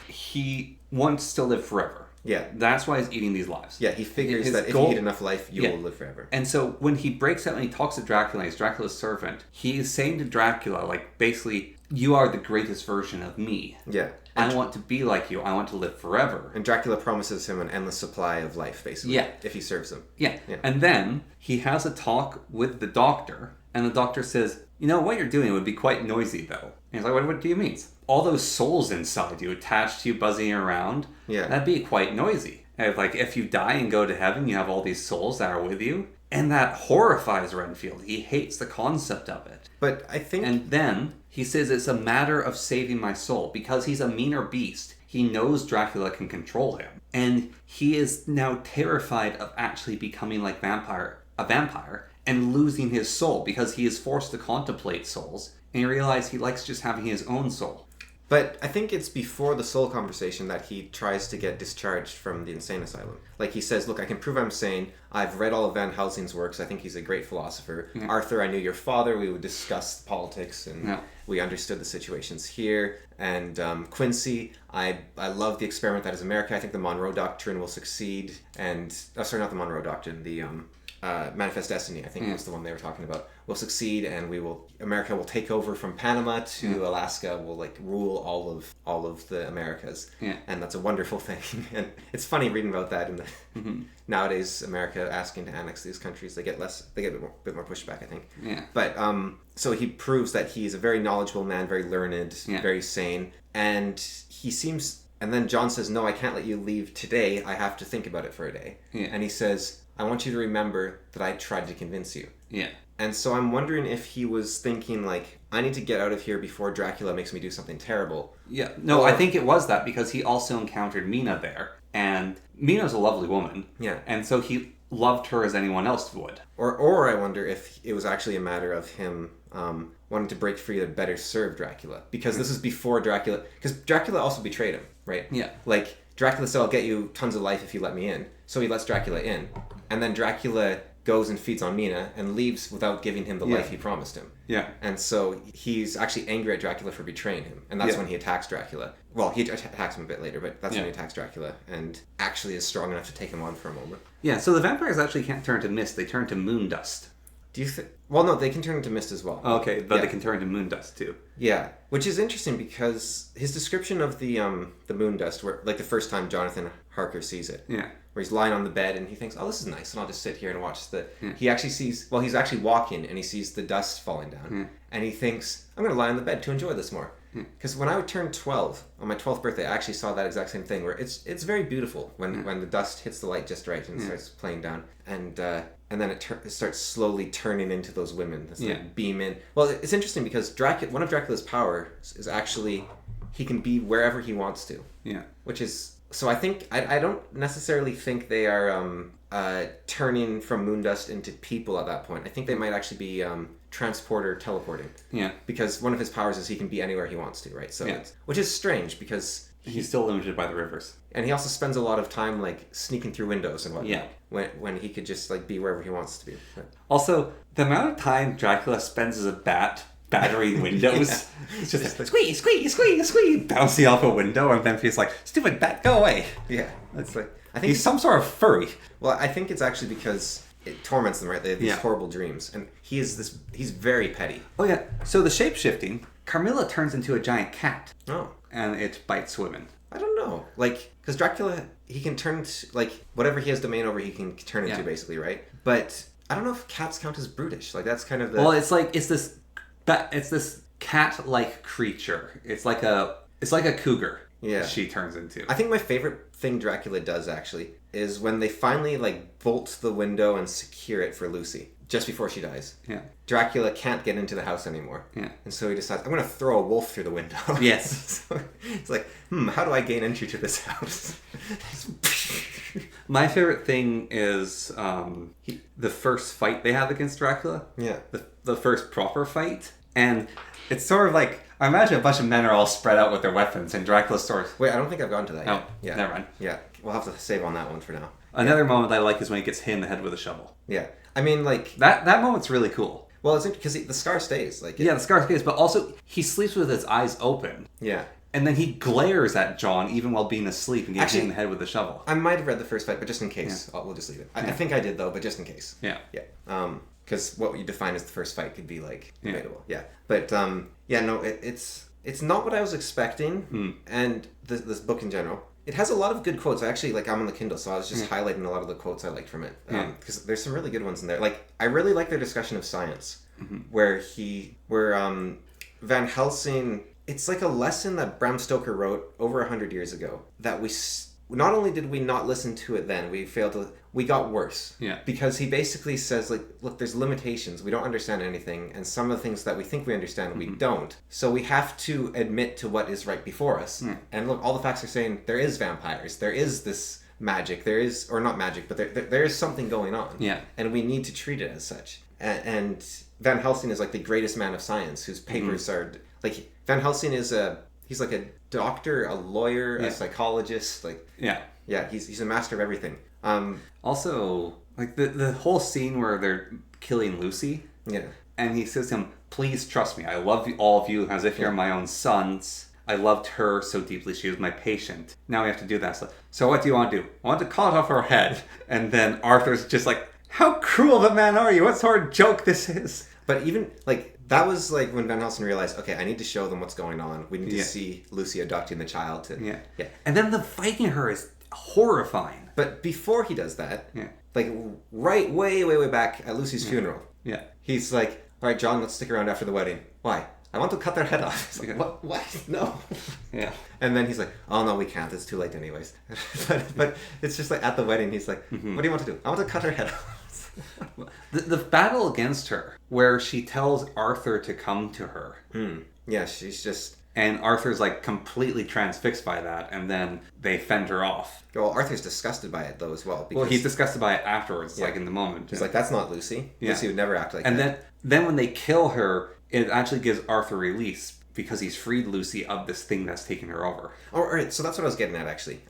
he wants to live forever. Yeah. That's why he's eating these lives. Yeah, he figures that if you eat enough life, you will live forever. And so when he breaks out and he talks to Dracula, he's Dracula's servant, he is saying to Dracula, like, basically, you are the greatest version of me. Yeah. I want to be like you. I want to live forever. And Dracula promises him an endless supply of life, basically. Yeah. If he serves him. Yeah. And then he has a talk with the doctor, and the doctor says, you know, what you're doing would be quite noisy, though. And he's like, what do you mean? All those souls inside you, attached to you, buzzing around, that'd be quite noisy. And like, if you die and go to heaven, you have all these souls that are with you. And that horrifies Renfield. He hates the concept of it. But I think... And then he says it's a matter of saving my soul. Because he's a meaner beast, he knows Dracula can control him. And he is now terrified of actually becoming like a vampire and losing his soul. Because he is forced to contemplate souls. And he realizes he likes just having his own soul. But I think it's before the soul conversation that he tries to get discharged from the insane asylum. Like he says, look, I can prove I'm sane. I've read all of Van Helsing's works. I think he's a great philosopher. Yeah. Arthur, I knew your father. We would discuss politics and we understood the situations here. And Quincy, I love the experiment that is America. I think the Monroe Doctrine will succeed. And, sorry, not the Monroe Doctrine, the Manifest Destiny, I think was the one they were talking about, will succeed, and America will take over from Panama to Alaska, will like rule all of the Americas, and that's a wonderful thing. And it's funny reading about that in the nowadays America asking to annex these countries, they get a bit more pushback, I think. But so he proves that he's a very knowledgeable man, very learned, very sane, and he seems. And then John says, "No, I can't let you leave today. I have to think about it for a day." And he says, I want you to remember that I tried to convince you. And so I'm wondering if he was thinking, like, I need to get out of here before Dracula makes me do something terrible. No, I think it was that because he also encountered Mina there. And Mina's a lovely woman. And so he loved her as anyone else would. Or I wonder if it was actually a matter of him wanting to break free to better serve Dracula. Because this is before Dracula... Because Dracula also betrayed him, right? Like, Dracula said, I'll get you tons of life if you let me in. So he lets Dracula in. And then Dracula goes and feeds on Mina and leaves without giving him the life he promised him. And so he's actually angry at Dracula for betraying him. And that's when he attacks Dracula. Well, he attacks him a bit later, but that's when he attacks Dracula and actually is strong enough to take him on for a moment. So the vampires actually can't turn to mist. They turn to moon dust. Do you think... Well, no, they can turn into mist as well. Okay, but they can turn into moon dust too. Which is interesting because his description of the moon dust, where like the first time Jonathan Harker sees it, where he's lying on the bed and he thinks, oh, this is nice, and I'll just sit here and watch the... He actually sees... Well, he's actually walking and he sees the dust falling down. And he thinks, I'm going to lie on the bed to enjoy this more. Because when I would turn 12, on my 12th birthday, I actually saw that exact same thing where it's very beautiful when the dust hits the light just right and starts playing down. And then it starts slowly turning into those women. This like beam in. Well, it's interesting because one of Dracula's powers is actually he can be wherever he wants to. Which is... So I think... I don't necessarily think they are turning from moon dust into people at that point. I think they might actually be transporter teleporting. Because one of his powers is he can be anywhere he wants to, right? So which is strange because... He's still limited by the rivers. And he also spends a lot of time like sneaking through windows and whatnot. When he could just like be wherever he wants to be. But... Also, the amount of time Dracula spends as a battering windows. It's just like, squeeze, squeeze, squeeze, squeeze, bouncing off a window, and then he's like, stupid bat, go away. It's like I think he's some sort of furry. Well, I think it's actually because it torments them, right? They have these horrible dreams, and he's very petty. So the shape-shifting, Carmilla turns into a giant cat. And it bites women. I don't know. Like, because Dracula, he can turn like whatever he has domain over, he can turn into basically, right? But I don't know if cats count as brutish. Like that's kind of the... Well, it's this cat-like creature. It's like a cougar. She turns into. I think my favorite thing Dracula does actually is when they finally like bolt the window and secure it for Lucy just before she dies. Dracula can't get into the house anymore. And so he decides, I'm going to throw a wolf through the window. So it's like, how do I gain entry to this house? My favorite thing is the first fight they have against Dracula. The first proper fight. And it's sort of like, I imagine a bunch of men are all spread out with their weapons and Dracula's sort of... Wait, I don't think I've gone to that yet. Never mind. We'll have to save on that one for now. Another moment I like is when he gets hit in the head with a shovel. I mean, like... That moment's really cool. Well, it's because the scar stays. The scar stays, but also he sleeps with his eyes open. And then he glares at John even while being asleep and gets hit in the head with a shovel. I might have read the first fight, but just in case, we'll just leave it. I think I did, though, but just in case. Because what you define as the first fight could be, like, debatable. But, it's not what I was expecting, and this book in general. It has a lot of good quotes. I'm on the Kindle, so I was just highlighting a lot of the quotes I liked from it. Because there's some really good ones in there. Like, I really like their discussion of science, where Van Helsing... It's like a lesson that Bram Stoker wrote over 100 years ago that we not only did we not listen to it then, we got worse. Yeah. Because he basically says, like, look, there's limitations. We don't understand anything. And some of the things that we think we understand, we don't. So we have to admit to what is right before us. And look, all the facts are saying there is vampires. There is this magic. There is, or not magic, but there is something going on. Yeah. And we need to treat it as such. And Van Helsing is like the greatest man of science whose papers are, like, Van Helsing is he's like a doctor, a lawyer, a psychologist, like... Yeah, he's a master of everything. Also, like the whole scene where they're killing Lucy. Yeah. And he says to him, "Please trust me. I love all of you as if you're my own sons. I loved her so deeply. She was my patient. Now we have to do that. So what do you want to do? I want to cut off her head." And then Arthur's just like, "How cruel of a man are you? What sort of joke this is?" But even, like, that was like when Van Helsing realized, okay, I need to show them what's going on. We need to see Lucy abducting the child. Yeah. And then the fighting her is horrifying. But before he does that, like right way back at Lucy's funeral, he's like, all right, John, let's stick around after the wedding. Why? I want to cut their head off. It's like, what? No. Yeah. And then he's like, oh no, we can't. It's too late anyways. but it's just like at the wedding, he's like, what do you want to do? I want to cut her head off. the battle against her, where she tells Arthur to come to her. Yeah, she's just... And Arthur's like completely transfixed by that, and then they fend her off. Well, Arthur's disgusted by it though as well. Well, he's disgusted by it afterwards, like in the moment. He's like, that's not Lucy. Lucy would never act like that. And then when they kill her, it actually gives Arthur release because he's freed Lucy of this thing that's taking her over. Oh, all right. So that's what I was getting at actually.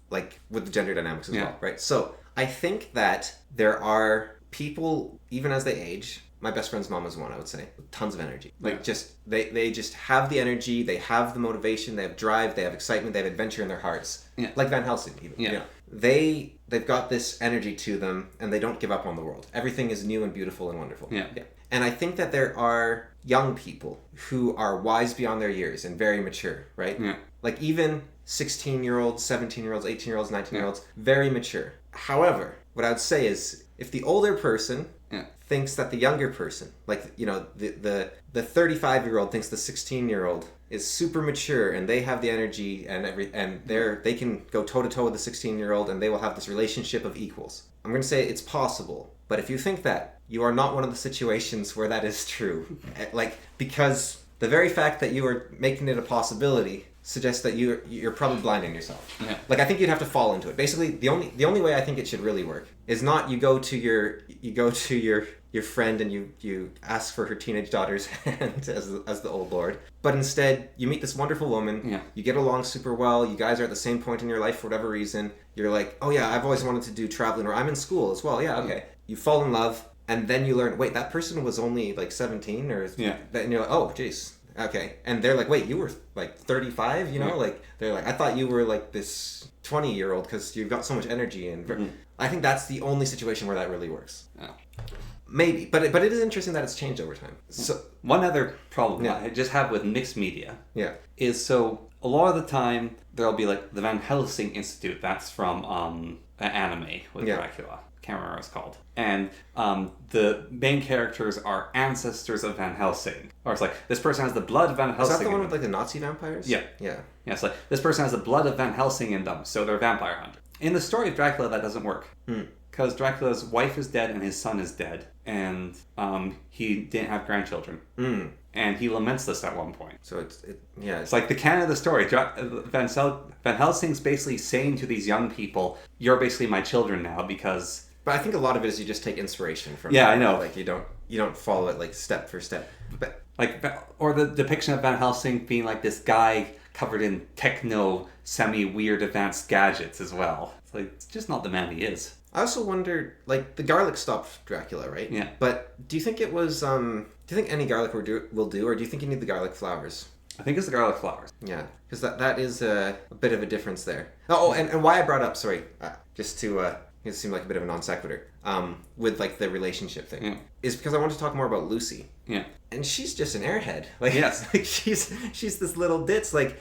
Like with the gender dynamics as well, right? So I think that there are people, even as they age. My best friend's mom is one, I would say. Tons of energy. Like, just, they just have the energy, they have the motivation, they have drive, they have excitement, they have adventure in their hearts. Yeah. Like Van Helsing, even. Yeah. You know, they've got this energy to them, and they don't give up on the world. Everything is new and beautiful and wonderful. Yeah. And I think that there are young people who are wise beyond their years and very mature, right? Yeah. Like, even 16-year-olds, 17-year-olds, 18-year-olds, 19-year-olds, very mature. However, what I would say is, if the older person... thinks that the younger person, like, you know, the 35-year-old thinks the 16-year-old is super mature and they have the energy and they can go toe-to-toe with the 16-year-old and they will have this relationship of equals. I'm going to say it's possible, but if you think that, you are not one of the situations where that is true. Like, because the very fact that you are making it a possibility suggests that you're probably blinding yourself. Yeah. Like, I think you'd have to fall into it. Basically, the only way I think it should really work is not you go to your friend and you ask for her teenage daughter's hand as the old lord, but instead you meet this wonderful woman. You get along super well. You guys are at the same point in your life for whatever reason. You're like, oh yeah, I've always wanted to do traveling, or I'm in school as well. Yeah, okay. You fall in love, and then you learn, wait, that person was only like 17, or and you're like, oh, jeez. Okay. And they're like, wait, you were like 35, you know? Like, they're like, I thought you were like this 20-year-old because you've got so much energy. And I think that's the only situation where that really works. Yeah. Maybe. But it is interesting that it's changed over time. So one other problem I just have with mixed media is, so a lot of the time there'll be like the Van Helsing Institute, that's from an anime with Dracula. Can't remember what it's called. And the main characters are ancestors of Van Helsing. Or it's like, this person has the blood of Van Helsing. Is that the one with like the Nazi vampires? Yeah. Yeah, it's like, this person has the blood of Van Helsing in them, so they're vampire hunters. In the story of Dracula, that doesn't work. Because Dracula's wife is dead and his son is dead. And he didn't have grandchildren. And he laments this at one point. So it's like the canon of the story. Van Helsing's basically saying to these young people, you're basically my children now because... But I think a lot of it is you just take inspiration from I know. Like, you don't follow it like step for step. But like, or the depiction of Van Helsing being like this guy covered in techno, semi-weird advanced gadgets as well. It's like, it's just not the man he is. I also wonder, like, the garlic stopped Dracula, right? Yeah. But do you think it was, do you think any garlic will do, or do you think you need the garlic flowers? I think it's the garlic flowers. Yeah, because that is a bit of a difference there. Oh, and why I brought up, sorry, just to... it seemed like a bit of a non sequitur, with like the relationship thing, is because I want to talk more about Lucy. Yeah. And she's just an airhead. Like, yes. Like she's this little ditz. Like,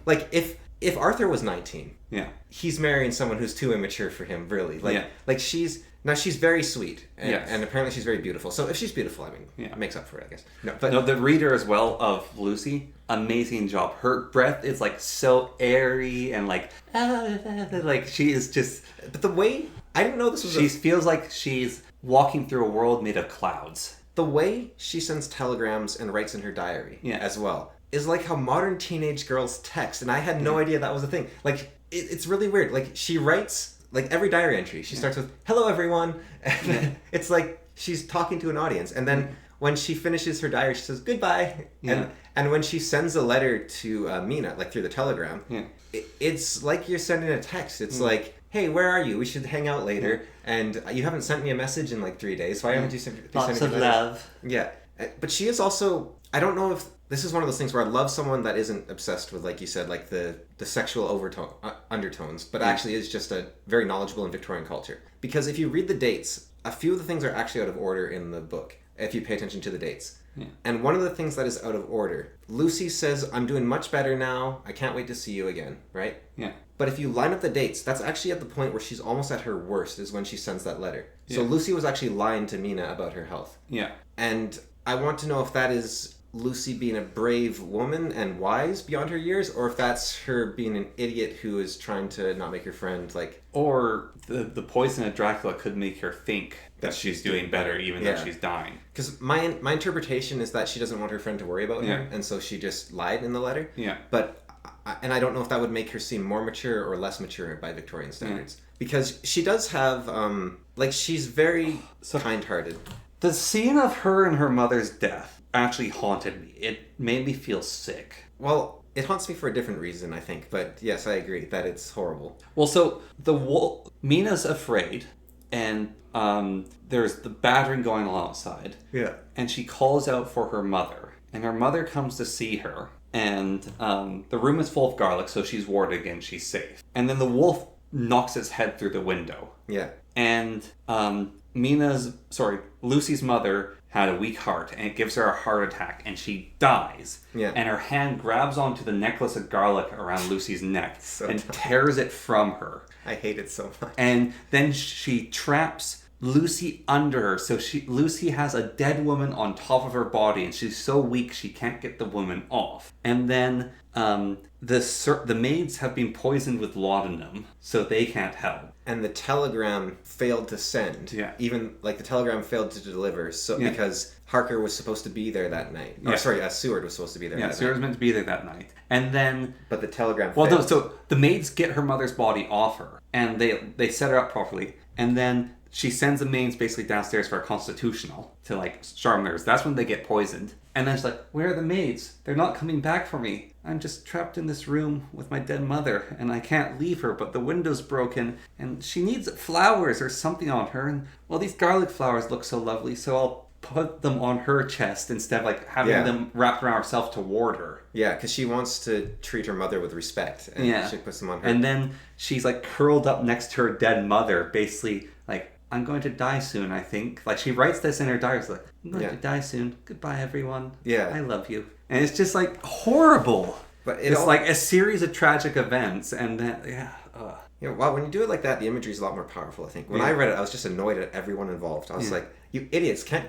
like if Arthur was 19, he's marrying someone who's too immature for him, really. Like, like she's Now, she's very sweet, and, Yes. and apparently she's very beautiful. So if she's beautiful, I mean, Yeah. it makes up for it, I guess. No, the reader as well of Lucy, amazing job. Her breath is like so airy and like she is just. But the way, I didn't know this was She feels like she's walking through a world made of clouds. the way she sends telegrams and writes in her diary as well is like how modern teenage girls text, and I had no idea that was a thing. Like, it's really weird. Like, she writes, like, every diary entry, she starts with, "Hello, everyone," and it's like she's talking to an audience, and then when she finishes her diary, she says, "Goodbye," and when she sends a letter to Mina, like, through the telegram, it's like you're sending a text. It's like, "Hey, where are you? We should hang out later. And you haven't sent me a message in like 3 days. Why haven't you sent me Lots of love." Yeah. But she is also, I don't know if this is one of those things where I love someone that isn't obsessed with, like you said, like the sexual undertones, but actually is just a very knowledgeable in Victorian culture. Because if you read the dates, a few of the things are actually out of order in the book, if you pay attention to the dates. Yeah. And one of the things that is out of order, Lucy says, "I'm doing much better now. I can't wait to see you again," right? Yeah. But if you line up the dates, that's actually at the point where she's almost at her worst, is when she sends that letter. So Lucy was actually lying to Mina about her health. Yeah. And I want to know if that is Lucy being a brave woman and wise beyond her years, or if that's her being an idiot who is trying to not make her friend, like... Or the poison of Dracula could make her think that she's doing better even though she's dying. Because my interpretation is that she doesn't want her friend to worry about her, and so she just lied in the letter. Yeah. But... And I don't know if that would make her seem more mature or less mature by Victorian standards. Because she does have, she's very kind-hearted. The scene of her and her mother's death actually haunted me. It made me feel sick. Well, it haunts me for a different reason, I think. But yes, I agree that it's horrible. Well, so Mina's afraid, and there's the battering going on outside. Yeah. And she calls out for her mother. And her mother comes to see her. And the room is full of garlic, so she's warded again. She's safe. And then the wolf knocks its head through the window. Yeah. And Lucy's mother had a weak heart, and it gives her a heart attack, and she dies. Yeah. And her hand grabs onto the necklace of garlic around Lucy's neck and tears it from her. I hate it so much. And then she traps Lucy under her, so Lucy has a dead woman on top of her body, and she's so weak she can't get the woman off. And then the maids have been poisoned with laudanum, so they can't help. And the telegram failed to send. Yeah. Even the telegram failed to deliver, because Harker was supposed to be there that night. Yeah. Seward was supposed to be there. Yeah, Seward was meant to be there that night, and then. But the telegram failed. Well, no. So the maids get her mother's body off her, and they set her up properly, and then. She sends the maids basically downstairs for a constitutional to sharpen theirs. That's when they get poisoned. And then she's like, "Where are the maids? They're not coming back for me. I'm just trapped in this room with my dead mother and I can't leave her, but the window's broken and she needs flowers or something on her. And well, these garlic flowers look so lovely, so I'll put them on her chest instead of having them wrapped around herself to ward her." Yeah, because she wants to treat her mother with respect. And she puts them on her. And then she's curled up next to her dead mother, basically "I'm going to die soon, I think." She writes this in her diary. It's "I'm going to die soon. Goodbye, everyone. Yeah. I love you." And it's just horrible. But it's a series of tragic events, and then, well, when you do it like that, the imagery is a lot more powerful, I think. When I read it, I was just annoyed at everyone involved. I was like, "You idiots, can't..."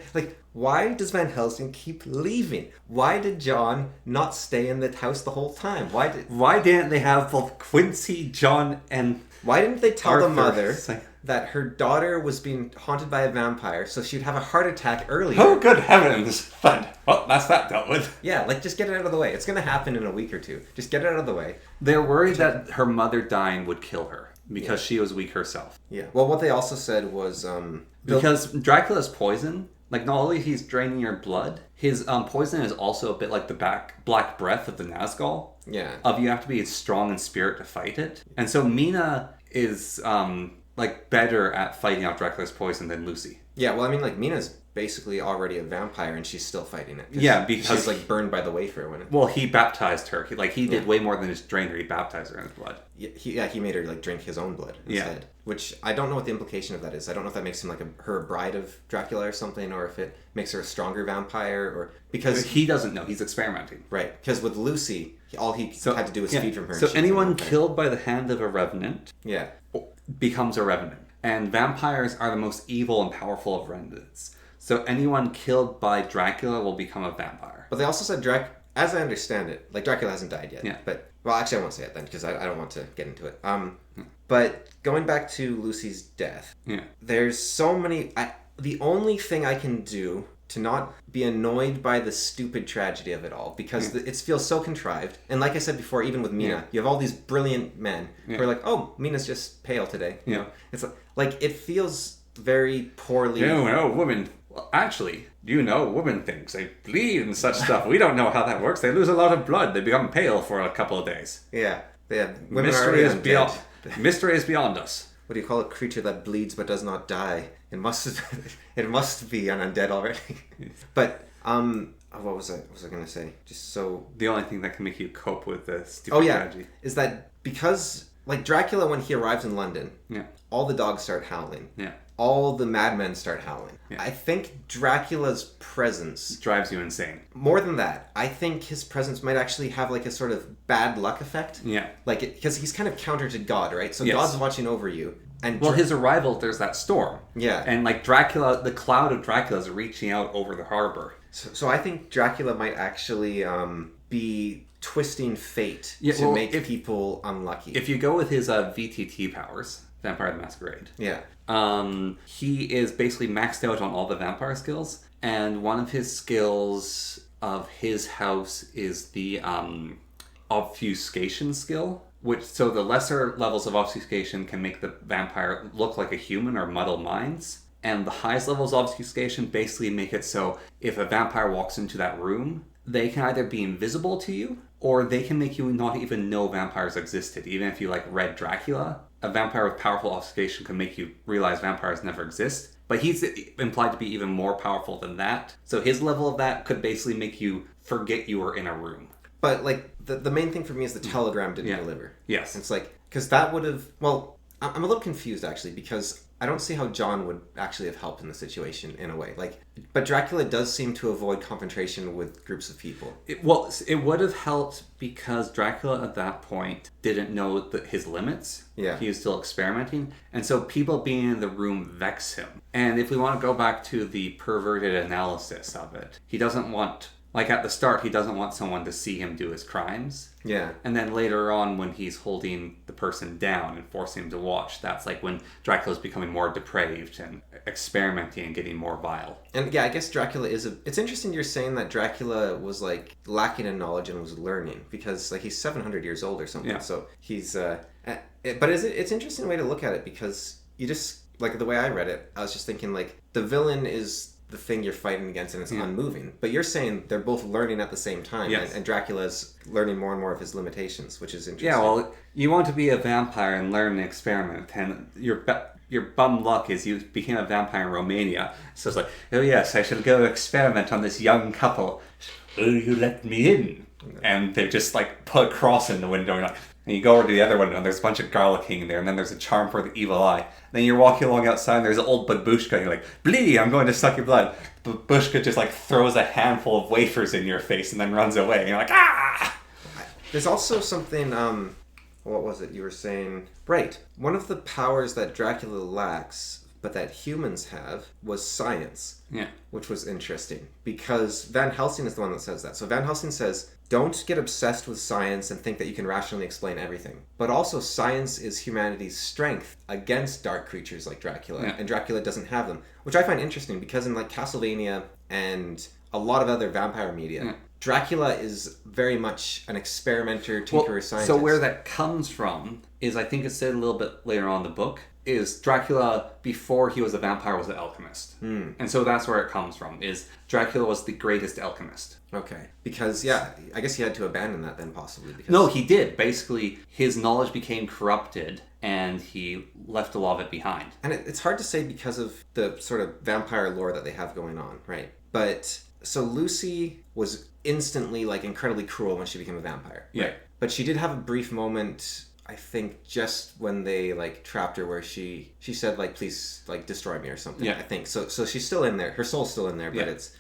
Why does Van Helsing keep leaving? Why did John not stay in the house the whole time? Why didn't they have both Quincy, John, and Why didn't they tell the mother that her daughter was being haunted by a vampire, so she'd have a heart attack earlier? Oh, good heavens. Fine. Well, that's that dealt with. Yeah, just get it out of the way. It's going to happen in a week or two. Just get it out of the way. They're worried that her mother dying would kill her because she was weak herself. Yeah. Well, what they also said was... because Dracula's poison, not only he's draining your blood, his poison is also a bit like the black breath of the Nazgul. Yeah. You have to be strong in spirit to fight it. And so Mina is... better at fighting out Dracula's poison than Lucy. Yeah, well, I mean, Mina's basically already a vampire and she's still fighting it. Yeah, because... she's, burned by the wafer when it... Well, he baptized her. He did way more than just drain her. He baptized her in his blood. Yeah, he made her, drink his own blood instead. Yeah. Which, I don't know what the implication of that is. I don't know if that makes him, her bride of Dracula or something, or if it makes her a stronger vampire, or... Because... He doesn't know. He's experimenting. Right. Because with Lucy, all he had to do was feed from her. So anyone killed by the hand of a revenant... Yeah. Becomes a revenant. And vampires are the most evil and powerful of remnants. So anyone killed by Dracula will become a vampire. But they also said as I understand it, like Dracula hasn't died yet. Yeah. But well, actually, I won't say it then because I don't want to get into it. But going back to Lucy's death, there's so many. The only thing I can do to not be annoyed by the stupid tragedy of it all, because it feels so contrived. And like I said before, even with Mina, you have all these brilliant men who are like, "Oh, Mina's just pale today." You know? It's like it feels very poorly. No, women. Well, actually, women things. They bleed and such stuff. We don't know how that works. They lose a lot of blood. They become pale for a couple of days. Yeah. Women mystery is beyond. Mystery is beyond us. What do you call a creature that bleeds but does not die? It must be an undead already. But what was I going to say? Just so the only thing that can make you cope with the stupid tragedy is that because like Dracula, when he arrives in London, all the dogs start howling. Yeah. All the madmen start howling. Yeah. I think Dracula's presence drives you insane. More than that, I think his presence might actually have like a sort of bad luck effect. Yeah. Like because he's kind of counter to God, right? So God's watching over you. And his arrival, there's that storm. Yeah. And like Dracula, the cloud of Dracula is reaching out over the harbor. So I think Dracula might actually be twisting fate to make people unlucky. If you go with his VTT powers, Vampire the Masquerade. Yeah. He is basically maxed out on all the vampire skills, and one of his skills of his house is the obfuscation skill. So the lesser levels of obfuscation can make the vampire look like a human or muddle minds. And the highest levels of obfuscation basically make it so if a vampire walks into that room, they can either be invisible to you, or they can make you not even know vampires existed. Even if you read Dracula, a vampire with powerful obfuscation can make you realize vampires never exist. But he's implied to be even more powerful than that. So his level of that could basically make you forget you were in a room. But the main thing for me is the telegram didn't deliver. Yes. It's because that would have... Well, I'm a little confused actually, because I don't see how John would actually have helped in the situation in a way. But Dracula does seem to avoid confrontation with groups of people. It would have helped because Dracula at that point didn't know his limits. Yeah. He was still experimenting. And so people being in the room vex him. And if we want to go back to the perverted analysis of it, he doesn't want... at the start, he doesn't want someone to see him do his crimes. Yeah. And then later on, when he's holding the person down and forcing him to watch, that's when Dracula's becoming more depraved and experimenting and getting more vile. And yeah, I guess Dracula is it's interesting you're saying that Dracula was lacking in knowledge and was learning, because he's 700 years old or something. Yeah. So he's but it's an interesting way to look at it, because you just the way I read it, I was just thinking the villain is the thing you're fighting against and it's unmoving. But you're saying they're both learning at the same time. Yes. And Dracula's learning more and more of his limitations, which is interesting. Yeah, well, you want to be a vampire and learn and experiment, and your bum luck is you became a vampire in Romania. So it's oh yes, I shall go experiment on this young couple. Will you let me in? And they just put a cross in the window and you go over to the other window and there's a bunch of garlicking there, and then there's a charm for the evil eye. Then you're walking along outside and there's an old babushka and you're like, "Blee, I'm going to suck your blood." Babushka just throws a handful of wafers in your face and then runs away. And you're like, "Ah!" There's also something, what was it you were saying? Right. One of the powers that Dracula lacks, but that humans have, was science. Yeah. Which was interesting, because Van Helsing is the one that says that. So Van Helsing says, don't get obsessed with science and think that you can rationally explain everything. But also, science is humanity's strength against dark creatures like Dracula. Yeah. And Dracula doesn't have them. Which I find interesting, because in Castlevania and a lot of other vampire media, Dracula is very much an experimenter, tinkerer, scientist. So where that comes from is, I think it's said a little bit later on in the book, is Dracula, before he was a vampire, was an alchemist. And so that's where it comes from, is Dracula was the greatest alchemist. Okay. Because, I guess he had to abandon that then, possibly. Because... No, he did. Basically, his knowledge became corrupted, and he left a lot of it behind. And it's hard to say because of the sort of vampire lore that they have going on, right? But, so Lucy was instantly, incredibly cruel when she became a vampire. Yeah. Right? But she did have a brief moment... I think just when they trapped her, where she said please destroy me or something. Yeah. I think so she's still in there. Her soul's still in there, but it's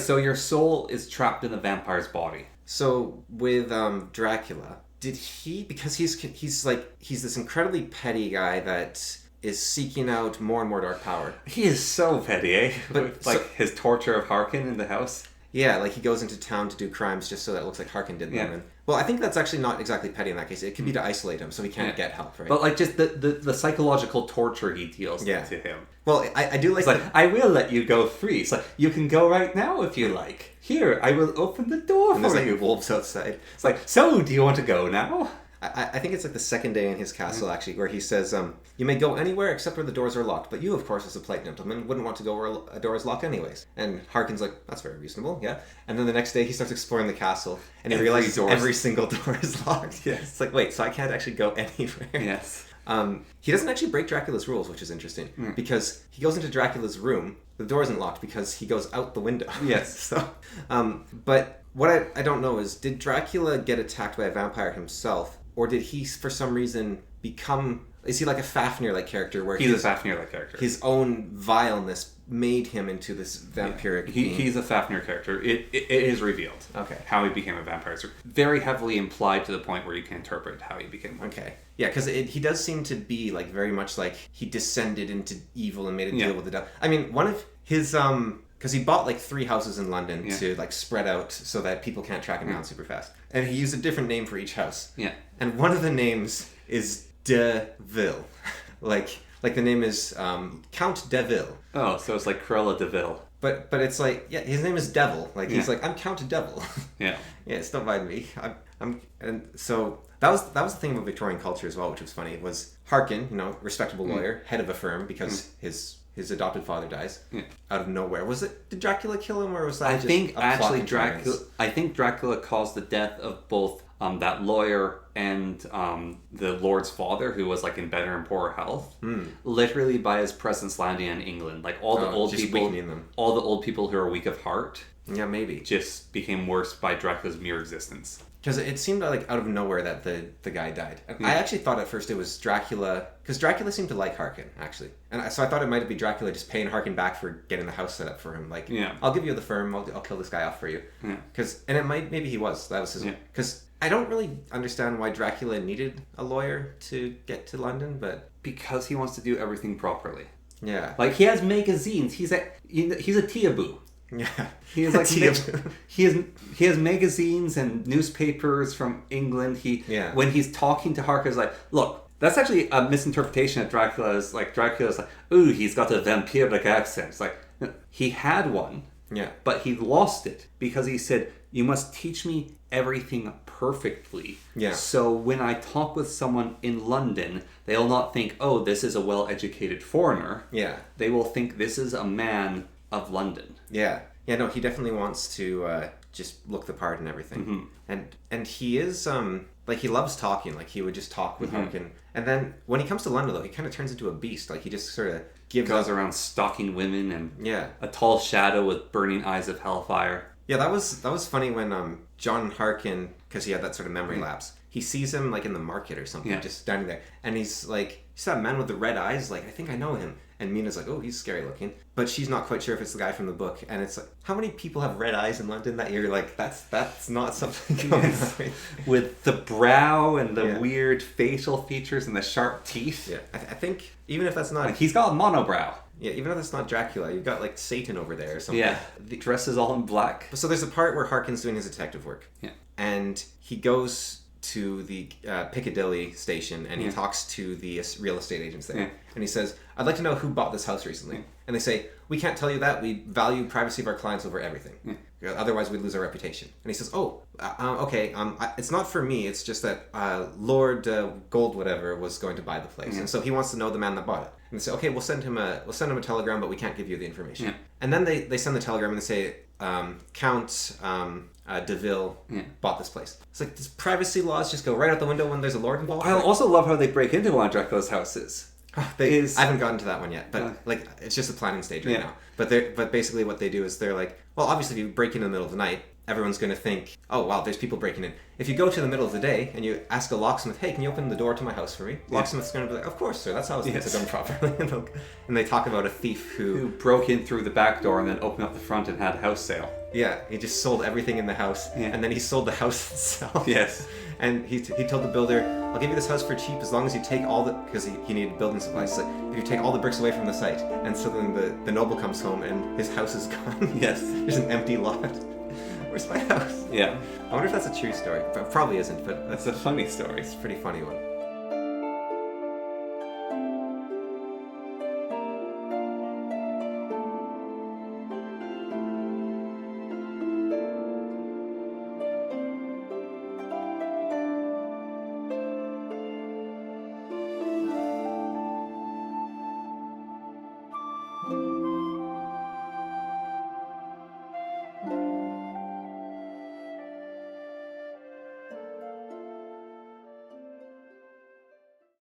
so your soul is trapped in the vampire's body. So with Dracula, did he, because he's this incredibly petty guy that is seeking out more and more dark power. He is so petty, eh? But With, like, his torture of Harkin in the house. Yeah, like he goes into town to do crimes just so that it looks like Harkin did them. Yeah. And, well, I think that's actually not exactly petty in that case. It could be to isolate him so he can't get help, right? But like just the psychological torture he deals to him. Well, I do like... It's like, I will let you go free. It's like, you can go right now if you like. Here, I will open the door and for there's you. like wolves outside. It's like, so, do you want to go now? I think it's like the second day in his castle, actually, where he says, you may go anywhere except where the doors are locked, but you, of course, as a polite gentleman, wouldn't want to go where a door is locked anyways. And Harkin's like, that's very reasonable, yeah. And then the next day he starts exploring the castle, and he realizes every single door is locked. Yes. It's like, wait, so I can't actually go anywhere. Yes. He doesn't actually break Dracula's rules, which is interesting, because he goes into Dracula's room, the door isn't locked because he goes out the window. Yes. So, but what I don't know is, did Dracula get attacked by a vampire himself? Or did he, for some reason, become... Is he like a Fafnir-like character where he's a Fafnir-like character? His own vileness made him into this vampiric being. He's a Fafnir character. It is revealed. Okay. How he became a vampire. It's very heavily implied to the point where you can interpret how he became one. Okay. Yeah, because he does seem to be like very much like he descended into evil and made a deal with the devil. I mean, one of his... Because he bought like 3 houses in London to like spread out so that people can't track him down super fast. And he used a different name for each house. Yeah. And one of the names is De Ville. like the name is Count De Ville. Oh, so it's like Cruella de Vil. But it's like, yeah, his name is Devil. Like he's like, I'm Count Devil. Yeah. It's don't mind me. And so that was the thing about Victorian culture as well, which was funny. It was Harkin, respectable lawyer, head of a firm because his adopted father dies out of nowhere. Did Dracula kill him, or was that I think Dracula caused the death of both that lawyer and the Lord's father, who was like in better and poorer health, literally by his presence landing in England. Like all the old people who are weak of heart. Yeah, maybe just became worse by Dracula's mere existence. Because it seemed like out of nowhere that the guy died. I actually thought at first it was Dracula, because Dracula seemed to like Harkin, actually. And so I thought it might be Dracula just paying Harkin back for getting the house set up for him. Like, I'll give you the firm, I'll kill this guy off for you. Maybe he was. That was his... Because I don't really understand why Dracula needed a lawyer to get to London, but... Because he wants to do everything properly. Yeah. Like, he has magazines. He's a teaboo. Yeah, he has he has magazines and newspapers from England. When he's talking to Harker, is like, look, that's actually a misinterpretation of Dracula's like, ooh, he's got a vampiric accent. It's like, no, he had one, but he lost it because he said, you must teach me everything perfectly. Yeah. So when I talk with someone in London, they'll not think, oh, this is a well-educated foreigner. Yeah. They will think this is a man of London. Yeah. Yeah, no, he definitely wants to just look the part and everything. Mm-hmm. And he is, he loves talking. Like, he would just talk with Harkin. And then when he comes to London, though, he kind of turns into a beast. Like, he just sort of goes around stalking women and a tall shadow with burning eyes of hellfire. Yeah, that was funny when John Harkin, because he had that sort of memory lapse, he sees him, like, in the market or something, just standing there. And he's like, he's that man with the red eyes? Like, I think I know him. And Mina's like, oh, he's scary looking. But she's not quite sure if it's the guy from the book. And it's like, how many people have red eyes in London that you're like, that's not something going on, right? With the brow and the weird facial features and the sharp teeth. Yeah, I think, even if that's not... He's got a monobrow. Yeah, even if that's not Dracula, you've got, like, Satan over there or something. Yeah, dresses all in black. So there's a part where Harkin's doing his detective work. Yeah. And he goes to the Piccadilly station and he talks to the real estate agents there. Yeah. And he says, I'd like to know who bought this house recently. Yeah. And they say, we can't tell you that. We value privacy of our clients over everything. Yeah. Otherwise, we'd lose our reputation. And he says, okay, it's not for me. It's just that Lord Gold whatever was going to buy the place. And so he wants to know the man that bought it. And they say, okay, we'll send him a telegram, but we can't give you the information. Yeah. And then they send the telegram and they say, Count DeVille bought this place. It's like, does privacy laws just go right out the window when there's a lord involved? I also love how they break into one of Dracula's houses. I haven't gotten to that one yet, but it's just the planning stage right now. But basically what they do is they're like, well, obviously if you break in the middle of the night, everyone's going to think, oh wow, there's people breaking in. If you go to the middle of the day and you ask a locksmith, hey, can you open the door to my house for me? Locksmith's going to be like, of course, sir, that's how things are done properly. And they talk about a thief who broke in through the back door and then opened up the front and had a house sale. Yeah, he just sold everything in the house, and then he sold the house itself. Yes. And he told the builder, I'll give you this house for cheap as long as you take all the... Because he needed building supplies. So if you take all the bricks away from the site. And so then the noble comes home and his house is gone. Yes. There's an empty lot. Where's my house? Yeah. I wonder if that's a true story. Probably isn't, but That's a funny story. it's a pretty funny one.